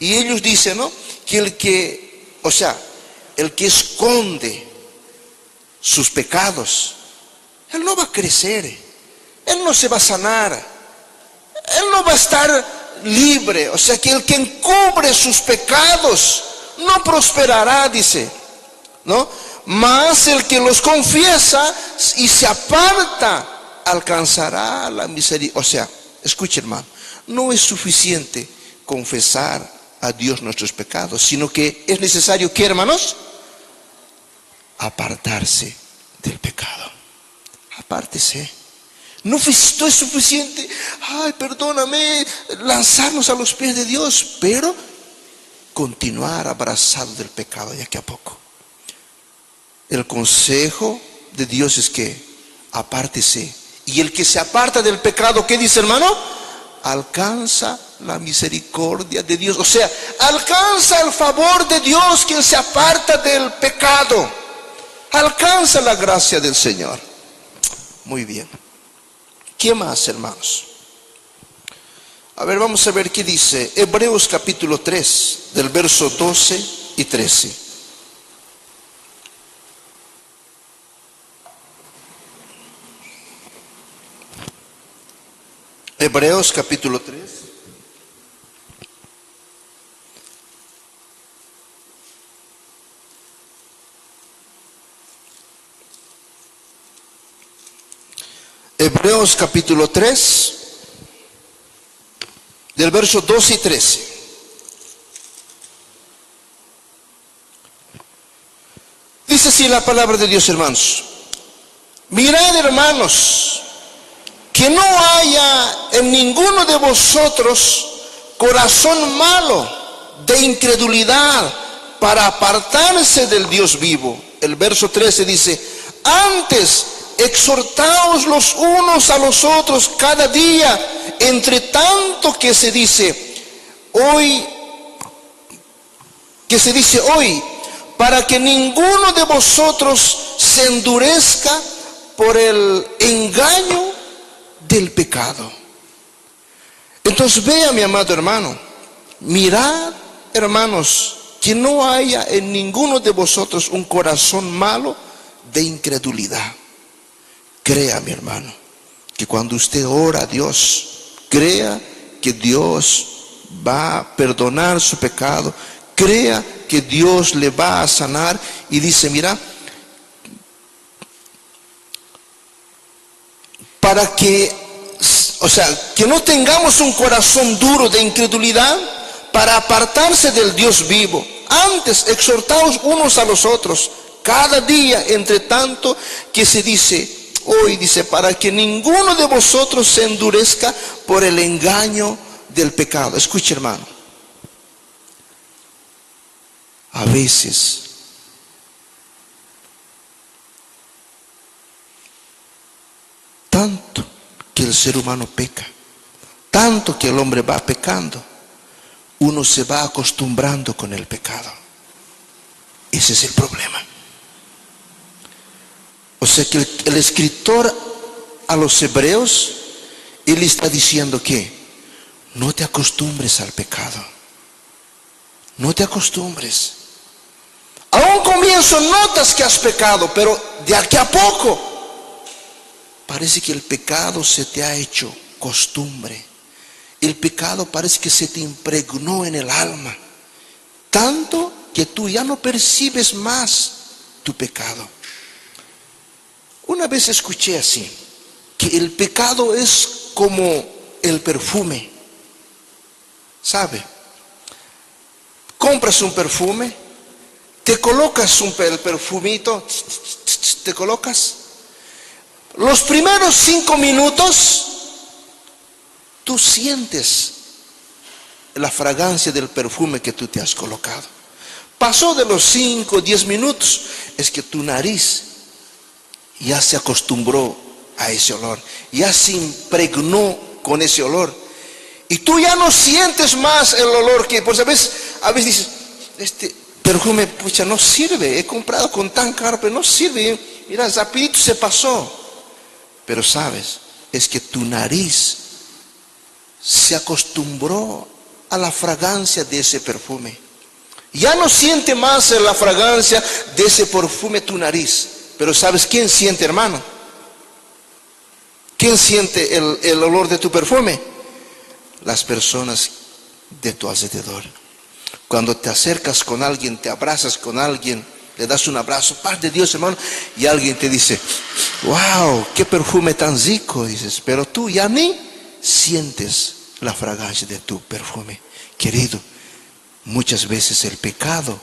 Y ellos dicen, ¿no?, que el que esconde sus pecados, él no va a crecer, él no se va a sanar, él no va a estar libre. O sea que el que encubre sus pecados no prosperará, dice, ¿no? Mas el que los confiesa y se aparta alcanzará la misericordia. O sea, escuche, hermano, no es suficiente confesar a Dios nuestros pecados, sino que es necesario, ¿qué, hermanos? Apartarse del pecado. Apártese. No es suficiente, ay, perdóname, lanzarnos a los pies de Dios, pero continuar abrazado del pecado de aquí a poco. El consejo de Dios es que apártese. Y el que se aparta del pecado, ¿qué dice, hermano? Alcanza la misericordia de Dios. O sea, alcanza el favor de Dios quien se aparta del pecado. Alcanza la gracia del Señor. Muy bien. ¿Qué más, hermanos? A ver, vamos a ver qué dice Hebreos capítulo 3, del verso 12 y 13. Hebreos capítulo 3. Hebreos capítulo 3, del verso 12 y 13. Dice así la palabra de Dios, hermanos. Mirad, hermanos, que que no haya en ninguno de vosotros corazón malo de incredulidad para apartarse del Dios vivo. El verso 13 dice: antes exhortaos los unos a los otros cada día, entre tanto que se dice hoy, para que ninguno de vosotros se endurezca por el engaño del pecado. Entonces vea, mi amado hermano, mirad, hermanos, que no haya en ninguno de vosotros un corazón malo de incredulidad. Crea, mi hermano, que cuando usted ora a Dios, crea que Dios va a perdonar su pecado, crea que Dios le va a sanar, y dice, mira, para que, que no tengamos un corazón duro de incredulidad para apartarse del Dios vivo. Antes exhortaos unos a los otros cada día, entre tanto que se dice hoy, dice, para que ninguno de vosotros se endurezca por el engaño del pecado. Escuche, hermano, a veces tanto que el ser humano peca, tanto que el hombre va pecando, uno se va acostumbrando con el pecado. Ese es el problema. O sea que el escritor a los hebreos, él está diciendo que no te acostumbres al pecado. No te acostumbres. A un comienzo notas que has pecado, pero de aquí a poco parece que el pecado se te ha hecho costumbre. El pecado parece que se te impregnó en el alma, tanto que tú ya no percibes más tu pecado. Una vez escuché así, que el pecado es como el perfume. ¿Sabe? Compras un perfume, te colocas el perfumito, te colocas. Los primeros 5 minutos, tú sientes la fragancia del perfume que tú te has colocado. Pasó de los 5 o 10 minutos, es que tu nariz ya se acostumbró a ese olor, ya se impregnó con ese olor, y tú ya no sientes más el olor que, pues a veces dices, este perfume, pucha, no sirve, he comprado con tan caro, pero no sirve, mira, rapidito se pasó. Pero sabes, es que tu nariz se acostumbró a la fragancia de ese perfume. Ya no siente más la fragancia de ese perfume tu nariz. Pero ¿sabes quién siente, hermano? ¿Quién siente el olor de tu perfume? Las personas de tu alrededor. Cuando te acercas con alguien, te abrazas con alguien, le das un abrazo, paz de Dios, hermano, y alguien te dice, wow, qué perfume tan rico, dices, pero tú ya ni sientes la fragancia de tu perfume. Querido, muchas veces el pecado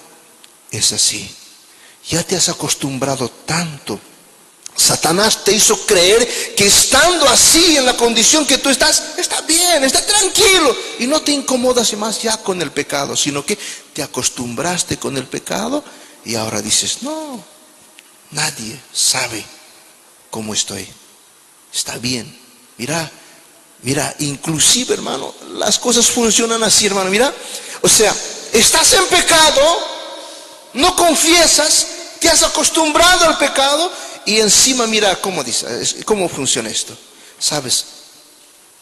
es así. Ya te has acostumbrado tanto. Satanás te hizo creer que estando así en la condición que tú estás, está bien, está tranquilo, y no te incomodas más ya con el pecado, sino que te acostumbraste con el pecado y ahora dices, no, nadie sabe cómo estoy, está bien. Mira, inclusive, hermano, las cosas funcionan así, hermano, mira, o sea, estás en pecado, no confiesas, te has acostumbrado al pecado, y encima mira cómo funciona esto. ¿Sabes?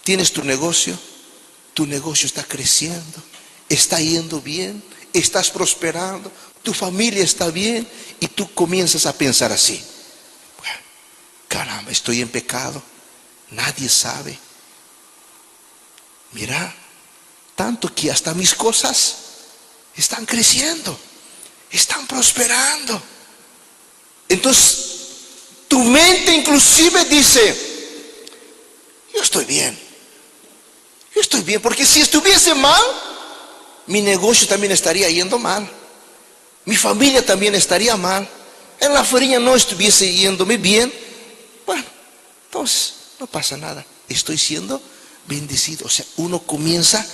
Tienes tu negocio está creciendo, está yendo bien, estás prosperando, tu familia está bien, y tú comienzas a pensar así, bueno, caramba, estoy en pecado, nadie sabe. Mira, tanto que hasta mis cosas están creciendo, están prosperando. Entonces tu mente inclusive dice, yo estoy bien, porque si estuviese mal, mi negocio también estaría yendo mal, mi familia también estaría mal, en la feria no estuviese yéndome bien, bueno, entonces no pasa nada, estoy siendo bendecido. O sea, uno comienza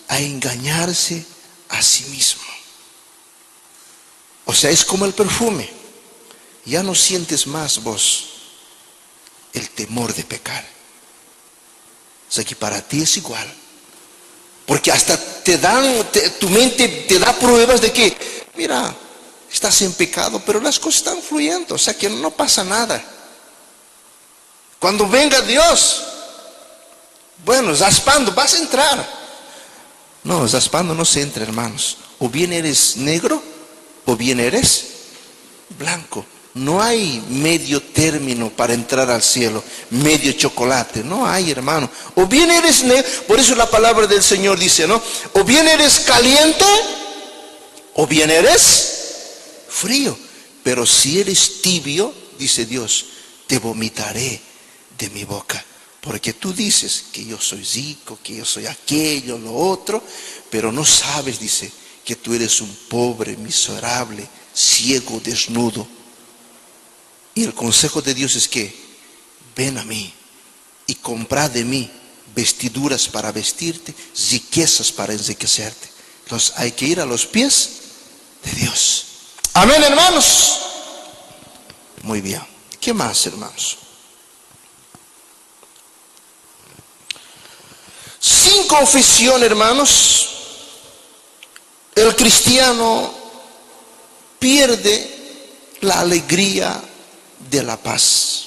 a engañarse a sí mismo. O sea, es como el perfume. Ya no sientes más vos el temor de pecar. O sea que para ti es igual. Porque hasta tu mente te da pruebas de que, mira, estás en pecado, pero las cosas están fluyendo. O sea que no pasa nada. Cuando venga Dios, bueno, zaspando, vas a entrar. No, zaspando no se entra, hermanos. O bien eres negro, o bien eres blanco. No hay medio término para entrar al cielo, medio chocolate, no hay, hermano. O bien eres negro, por eso la palabra del Señor dice, ¿no? O bien eres caliente, o bien eres frío. Pero si eres tibio, dice Dios, te vomitaré de mi boca. Porque tú dices que yo soy rico, que yo soy aquello, lo otro, pero no sabes, dice, que tú eres un pobre, miserable, ciego, desnudo. Y el consejo de Dios es que ven a mí y comprad de mí vestiduras para vestirte, riquezas para enriquecerte. Entonces hay que ir a los pies de Dios. Amén, hermanos. Muy bien. ¿Qué más, hermanos? Sin confesión, hermanos, el cristiano pierde la alegría de la paz.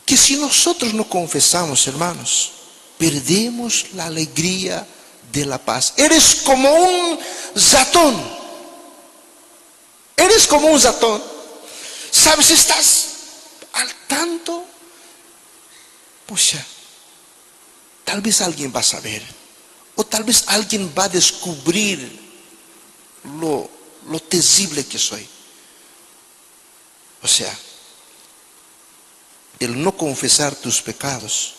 Que si nosotros no confesamos, hermanos, perdemos la alegría de la paz. Eres como un ratón. Eres como un ratón. ¿Sabes? Estás al tanto. Pucha, tal vez alguien va a saber. O tal vez alguien va a descubrir lo terrible que soy. O sea, el no confesar tus pecados,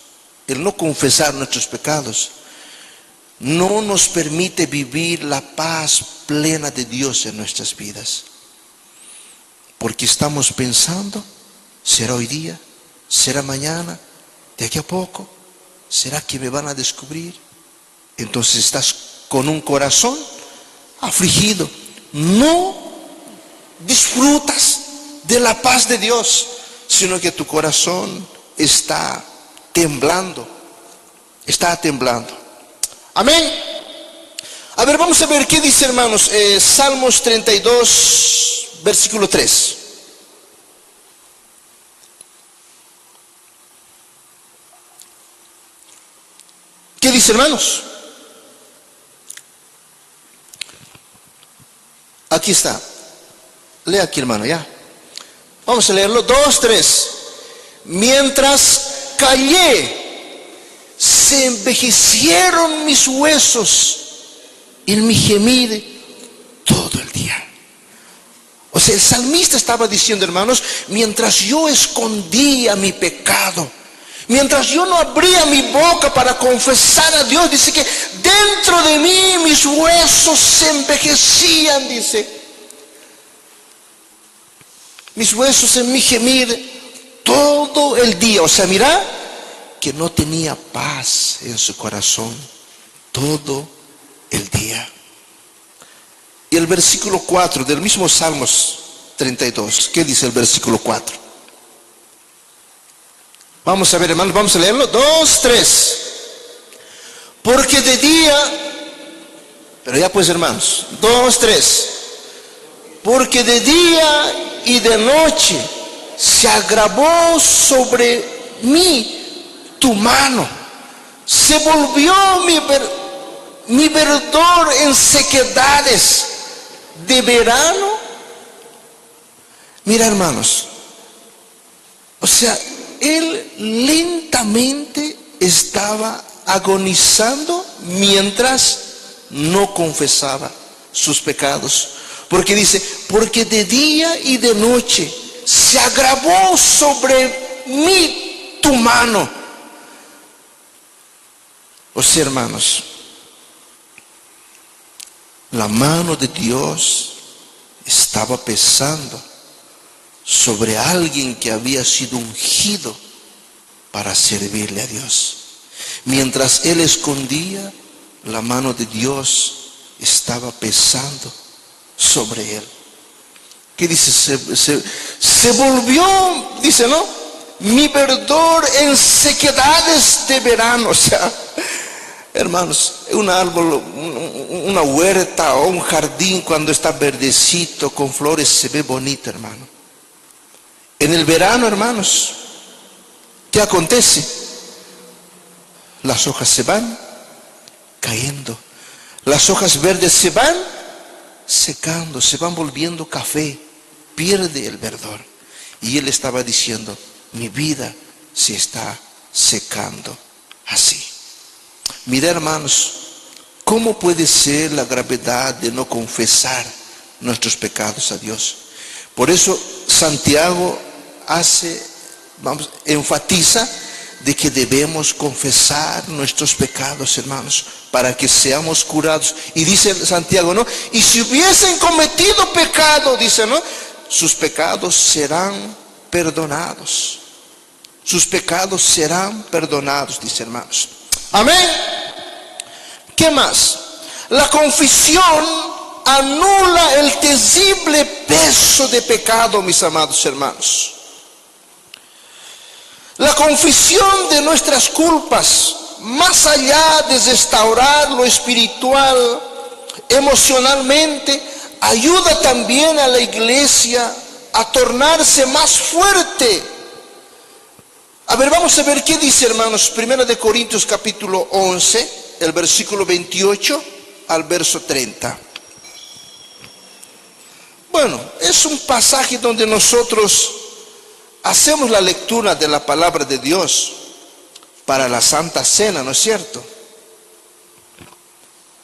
el no confesar nuestros pecados, no nos permite vivir la paz plena de Dios en nuestras vidas. Porque estamos pensando, ¿será hoy día? ¿Será mañana? ¿De aquí a poco? ¿Será que me van a descubrir? Entonces estás con un corazón afligido. No disfrutas de la paz de Dios, sino que tu corazón está temblando. Está temblando. Amén. A ver, vamos a ver qué dice, hermanos. Salmos 32, versículo 3. ¿Qué dice, hermanos? Aquí está. Lea aquí, hermano, ya. Vamos a leerlo. 2, 3. Mientras callé, se envejecieron mis huesos en mi gemir todo el día. O sea, el salmista estaba diciendo, hermanos, mientras yo escondía mi pecado, mientras yo no abría mi boca para confesar a Dios, dice que dentro de mí mis huesos se envejecían, dice. Mis huesos en mi gemir todo el día. O sea, mira, que no tenía paz en su corazón todo el día. Y el versículo 4 del mismo Salmos 32. ¿Qué dice el versículo 4? Vamos a ver, hermanos, vamos a leerlo. 2, 3. Porque de día, pero ya pues, hermanos, 2, 3. Porque de día y de noche se agravó sobre mí tu mano. Se volvió mi verdor en sequedades de verano. Mira, hermanos, o sea, él lentamente estaba agonizando mientras no confesaba sus pecados. Porque dice, porque de día y de noche se agravó sobre mí tu mano. O sea, hermanos, la mano de Dios estaba pesando sobre alguien que había sido ungido para servirle a Dios. Mientras él escondía, la mano de Dios estaba pesando sobre él. ¿Qué dice? Se volvió, dice, ¿no? Mi verdor en sequedades de verano. O sea, hermanos, un árbol, una huerta o un jardín cuando está verdecito con flores se ve bonito, hermano. En el verano, hermanos, ¿qué acontece? Las hojas se van cayendo. Las hojas verdes se van secando, se van volviendo café, pierde el verdor. Y él estaba diciendo, mi vida se está secando así. Mira, hermanos, ¿cómo puede ser la gravedad de no confesar nuestros pecados a Dios? Por eso Santiago enfatiza de que debemos confesar nuestros pecados, hermanos, para que seamos curados. Y dice Santiago, ¿no? Y si hubiesen cometido pecado, dice, ¿no? Sus pecados serán perdonados. Sus pecados serán perdonados, dice, hermanos. Amén. ¿Qué más? La confesión anula el terrible peso de pecado, mis amados hermanos. La confesión de nuestras culpas, más allá de restaurar lo espiritual, emocionalmente, ayuda también a la iglesia a tornarse más fuerte. A ver, vamos a ver qué dice, hermanos, 1 de Corintios capítulo 11, el versículo 28 al verso 30. Bueno, es un pasaje donde nosotros hacemos la lectura de la palabra de Dios para la Santa Cena, ¿no es cierto?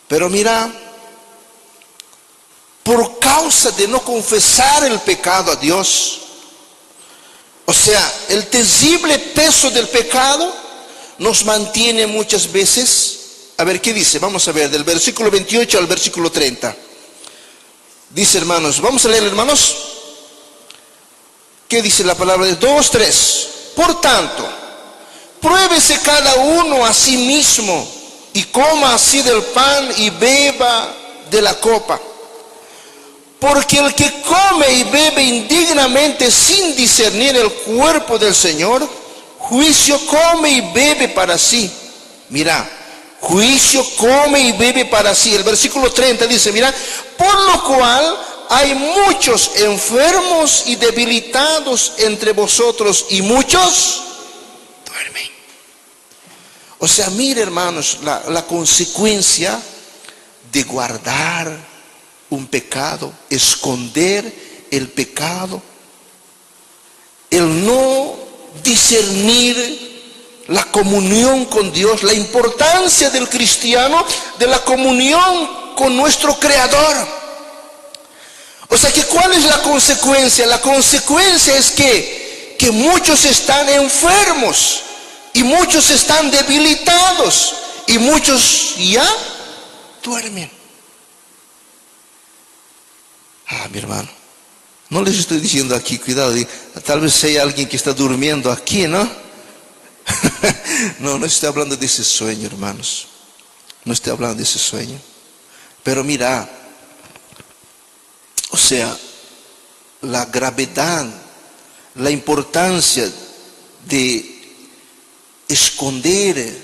Pero mira, por causa de no confesar el pecado a Dios, o sea, el terrible peso del pecado nos mantiene muchas veces. A ver, ¿qué dice? Vamos a ver, del versículo 28 al versículo 30. Dice, hermanos, vamos a leer, hermanos. ¿Qué dice la palabra de 2, 3? Por tanto, pruébese cada uno a sí mismo y coma así del pan y beba de la copa. Porque el que come y bebe indignamente sin discernir el cuerpo del Señor, juicio come y bebe para sí. Mira, juicio come y bebe para sí. El versículo 30 dice, mira, por lo cual hay muchos enfermos y debilitados entre vosotros y muchos duermen. O sea, mire, hermanos, la consecuencia de guardar un pecado, esconder el pecado, el no discernir la comunión con Dios, la importancia del cristiano, de la comunión con nuestro Creador. O sea, que ¿cuál es la consecuencia? La consecuencia es que muchos están enfermos y muchos están debilitados y muchos ya duermen. Mi hermano, no les estoy diciendo aquí, cuidado, tal vez sea alguien que está durmiendo aquí, ¿no? No estoy hablando de ese sueño, hermanos. No estoy hablando de ese sueño. Pero mira, o sea, la gravedad, la importancia de esconder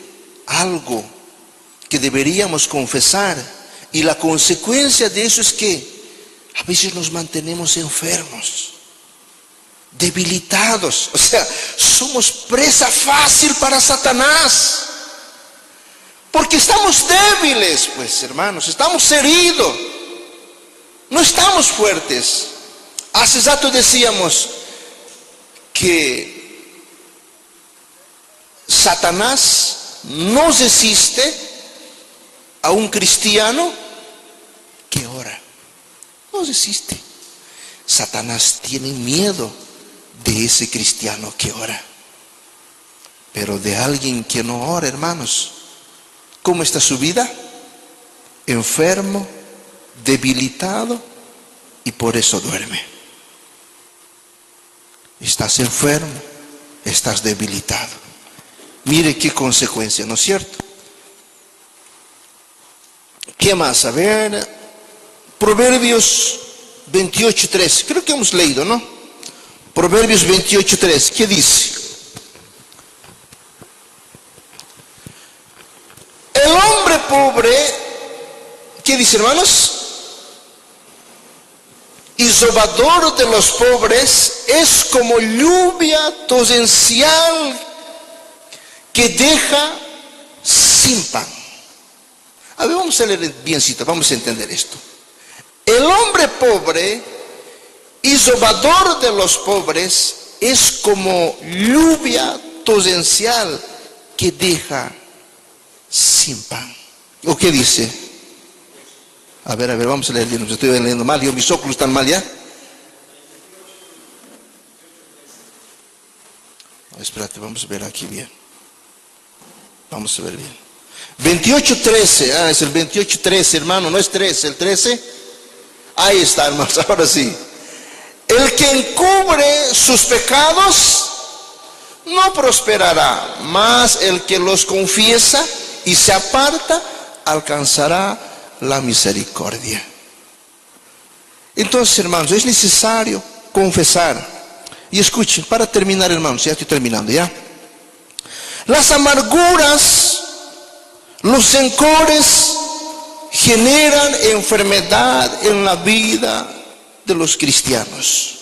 algo que deberíamos confesar, y la consecuencia de eso es que a veces nos mantenemos enfermos, debilitados. O sea, somos presa fácil para Satanás, porque estamos débiles, pues, hermanos, estamos heridos, no estamos fuertes. Hace rato decíamos que Satanás no resiste a un cristiano que ora. No resiste. Satanás tiene miedo de ese cristiano que ora. Pero de alguien que no ora, hermanos, ¿cómo está su vida? Enfermo, debilitado, y por eso duerme. Estás enfermo, estás debilitado. Mire qué consecuencia, ¿no es cierto? ¿Qué más? A ver, Proverbios 28:3. Creo que hemos leído, ¿no? Proverbios 28:3. ¿Qué dice? El hombre pobre, ¿qué dice, hermanos? Y sobador de los pobres es como lluvia torrencial que deja sin pan. A ver, vamos a leer biencito, vamos a entender esto. El hombre pobre y sobador de los pobres es como lluvia torrencial que deja sin pan. ¿O qué dice? A ver, vamos a leer bien. Estoy leyendo mal, mis óculos están mal ya. Espérate, vamos a ver aquí bien. Vamos a ver bien. 28:13, es el 28:13, hermano, no es 13, el 13. Ahí está, hermanos, ahora sí. El que encubre sus pecados no prosperará, mas el que los confiesa y se aparta alcanzará la misericordia. Entonces, hermanos, es necesario confesar. Y escuchen, para terminar, hermanos, ya estoy terminando, ya. Las amarguras, los rencores generan enfermedad en la vida de los cristianos.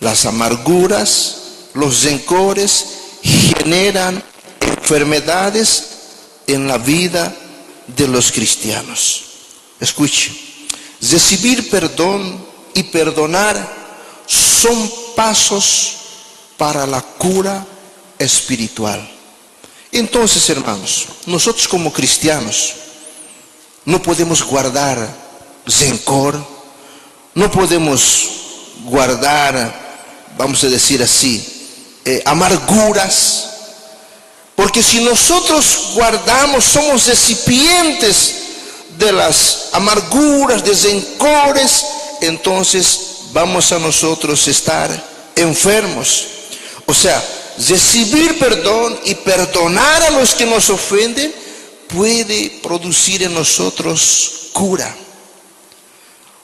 Las amarguras, los rencores generan enfermedades en la vida de los cristianos. Escuche, recibir perdón y perdonar son pasos para la cura espiritual. Entonces, hermanos, nosotros como cristianos no podemos guardar rencor, no podemos guardar, vamos a decir así, amarguras, porque si nosotros guardamos, somos recipientes de las amarguras, de rencores, entonces vamos a nosotros estar enfermos. O sea, recibir perdón y perdonar a los que nos ofenden puede producir en nosotros cura.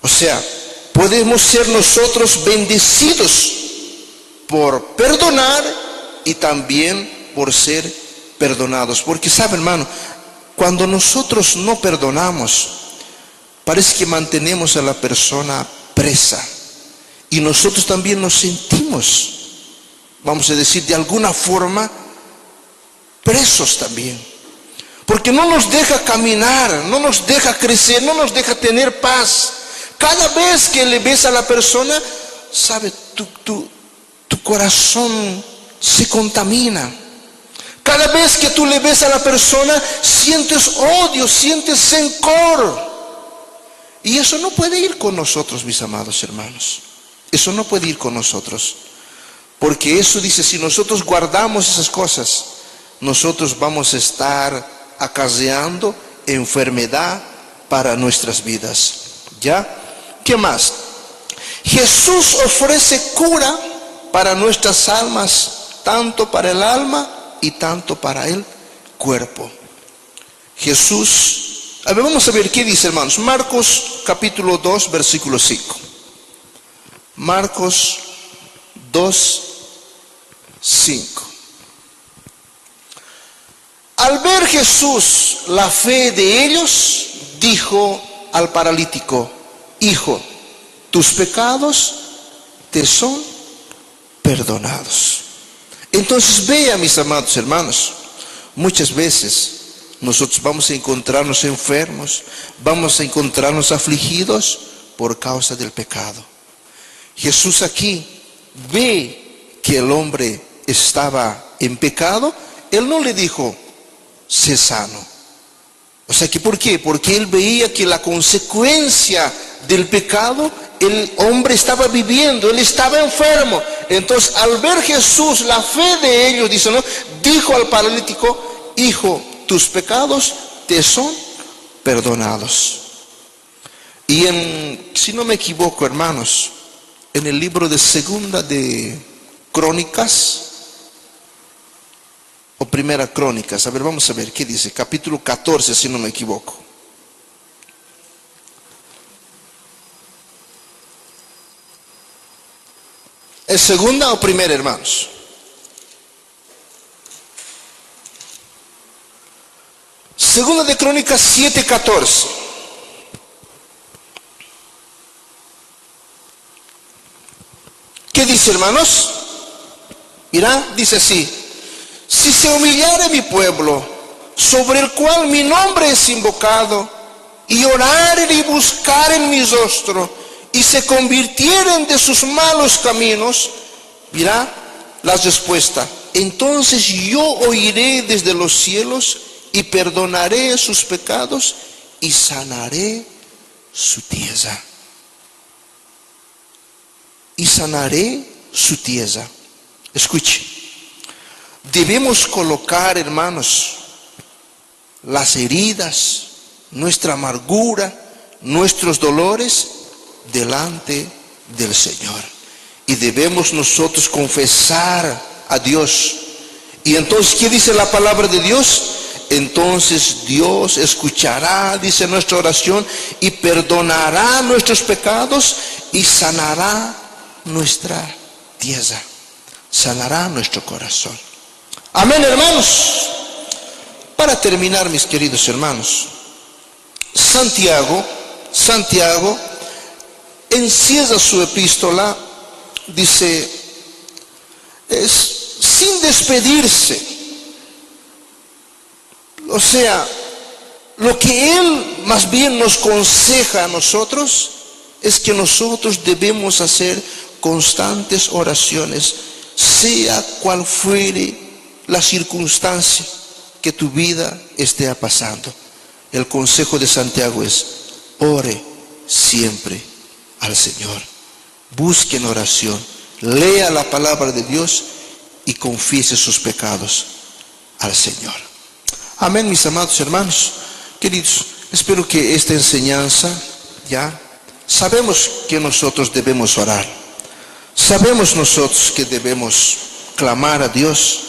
O sea, podemos ser nosotros bendecidos por perdonar y también por ser perdonados. Porque sabe, hermano, cuando nosotros no perdonamos, parece que mantenemos a la persona presa. Y nosotros también nos sentimos, vamos a decir, de alguna forma, presos también. Porque no nos deja caminar, no nos deja crecer, no nos deja tener paz. Cada vez que le ves a la persona, sabe, tu corazón se contamina. Cada vez que tú le ves a la persona, sientes odio, sientes rencor. Y eso no puede ir con nosotros, mis amados hermanos. Eso no puede ir con nosotros. Porque eso dice, si nosotros guardamos esas cosas, nosotros vamos a estar acarreando enfermedad para nuestras vidas. ¿Ya? ¿Qué más? Jesús ofrece cura para nuestras almas, tanto para el alma y tanto para el cuerpo. Jesús, a ver, vamos a ver qué dice, hermanos. Marcos capítulo 2, versículo 5. Marcos 2, 5. Al ver Jesús la fe de ellos, dijo al paralítico: hijo, tus pecados te son perdonados. Entonces vea, mis amados hermanos, muchas veces nosotros vamos a encontrarnos enfermos, vamos a encontrarnos afligidos por causa del pecado. Jesús aquí ve que el hombre estaba en pecado. Él no le dijo: sé sano. O sea, que ¿por qué? Porque él veía que la consecuencia del pecado, el hombre estaba viviendo, él estaba enfermo. Entonces, al ver Jesús la fe de ellos, dice, ¿no?, dijo al paralítico: hijo, tus pecados te son perdonados. Y si no me equivoco, hermanos, en el libro de Segunda de Crónicas, o Primera Crónicas. A ver, vamos a ver qué dice. Capítulo 14, si no me equivoco. ¿Es segunda o primera, hermanos? Segunda de Crónicas 7:14. ¿Qué dice, hermanos? Mira, dice así: si se humillare mi pueblo, sobre el cual mi nombre es invocado, y oraren y buscaren mi rostro, y se convirtieren de sus malos caminos, mira la respuesta: entonces yo oiré desde los cielos y perdonaré sus pecados y sanaré su tierra. Y sanaré su tierra. Escuche, debemos colocar, hermanos, las heridas, nuestra amargura, nuestros dolores delante del Señor. Y debemos nosotros confesar a Dios. Y entonces, ¿qué dice la palabra de Dios? Entonces Dios escuchará, dice, nuestra oración, y perdonará nuestros pecados y sanará nuestra tierra, sanará nuestro corazón. Amén, hermanos. Para terminar, mis queridos hermanos, Santiago encierra su epístola, dice, sin despedirse. O sea, lo que él más bien nos aconseja a nosotros es que nosotros debemos hacer constantes oraciones, sea cual fuere la circunstancia que tu vida esté pasando. El consejo de Santiago es: ore siempre al Señor, busque en oración, lea la palabra de Dios y confiese sus pecados al Señor. Amén, mis amados hermanos. Queridos, espero que esta enseñanza, ya sabemos que nosotros debemos orar, sabemos nosotros que debemos clamar a Dios,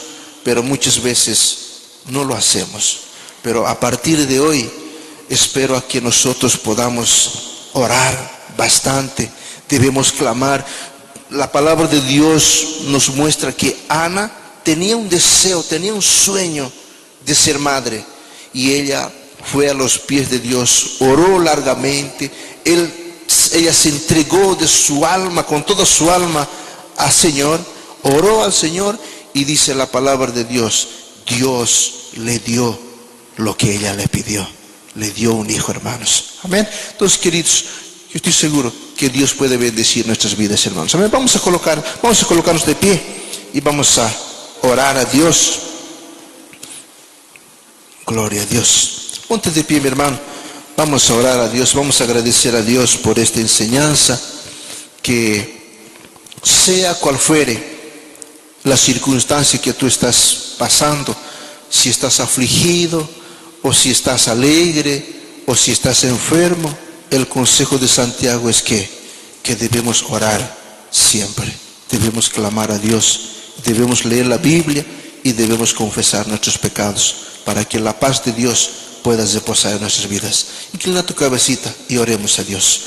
pero muchas veces no lo hacemos. Pero a partir de hoy espero a que nosotros podamos orar bastante, debemos clamar. La palabra de Dios nos muestra que Ana tenía un deseo, tenía un sueño de ser madre, y ella fue a los pies de Dios, oró largamente, ella se entregó de su alma, con toda su alma al Señor, oró al Señor, y dice la palabra de Dios, Dios le dio lo que ella le pidió, le dio un hijo, hermanos. Amén. Entonces, queridos, yo estoy seguro que Dios puede bendecir nuestras vidas, hermanos. Amén. Vamos a colocarnos de pie y vamos a orar a Dios. Gloria a Dios. Ponte de pie, mi hermano. Vamos a orar a Dios, vamos a agradecer a Dios por esta enseñanza, que sea cual fuere la circunstancia que tú estás pasando, si estás afligido, o si estás alegre, o si estás enfermo, el consejo de Santiago es que debemos orar siempre, debemos clamar a Dios, debemos leer la Biblia y debemos confesar nuestros pecados, para que la paz de Dios pueda reposar en nuestras vidas. Inclina tu cabecita y oremos a Dios.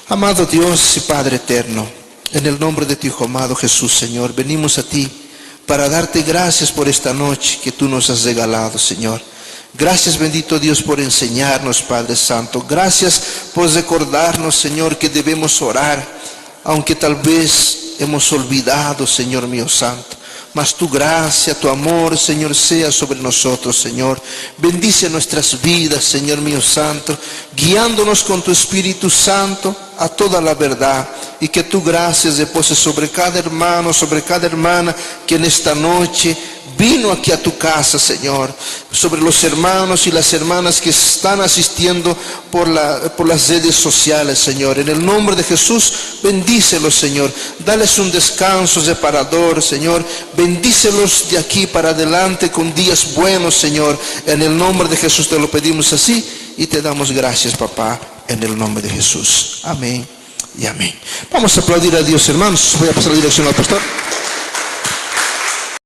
Amado Dios y Padre eterno, en el nombre de tu Hijo amado Jesús, Señor, venimos a ti para darte gracias por esta noche que tú nos has regalado, Señor. Gracias, bendito Dios, por enseñarnos, Padre Santo. Gracias por recordarnos, Señor, que debemos orar, aunque tal vez hemos olvidado, Señor mío santo. Mas tu gracia, tu amor, Señor, sea sobre nosotros, Señor. Bendice nuestras vidas, Señor mío santo, guiándonos con tu Espíritu Santo a toda la verdad. Y que tu gracia repose sobre cada hermano, sobre cada hermana que en esta noche vino aquí a tu casa, Señor. Sobre los hermanos y las hermanas que están asistiendo por las redes sociales, Señor. En el nombre de Jesús, bendícelos, Señor. Dales un descanso reparador, Señor. Bendícelos de aquí para adelante con días buenos, Señor. En el nombre de Jesús te lo pedimos así y te damos gracias, papá, en el nombre de Jesús. Amén y amén. Vamos a aplaudir a Dios, hermanos. Voy a pasar la dirección al pastor.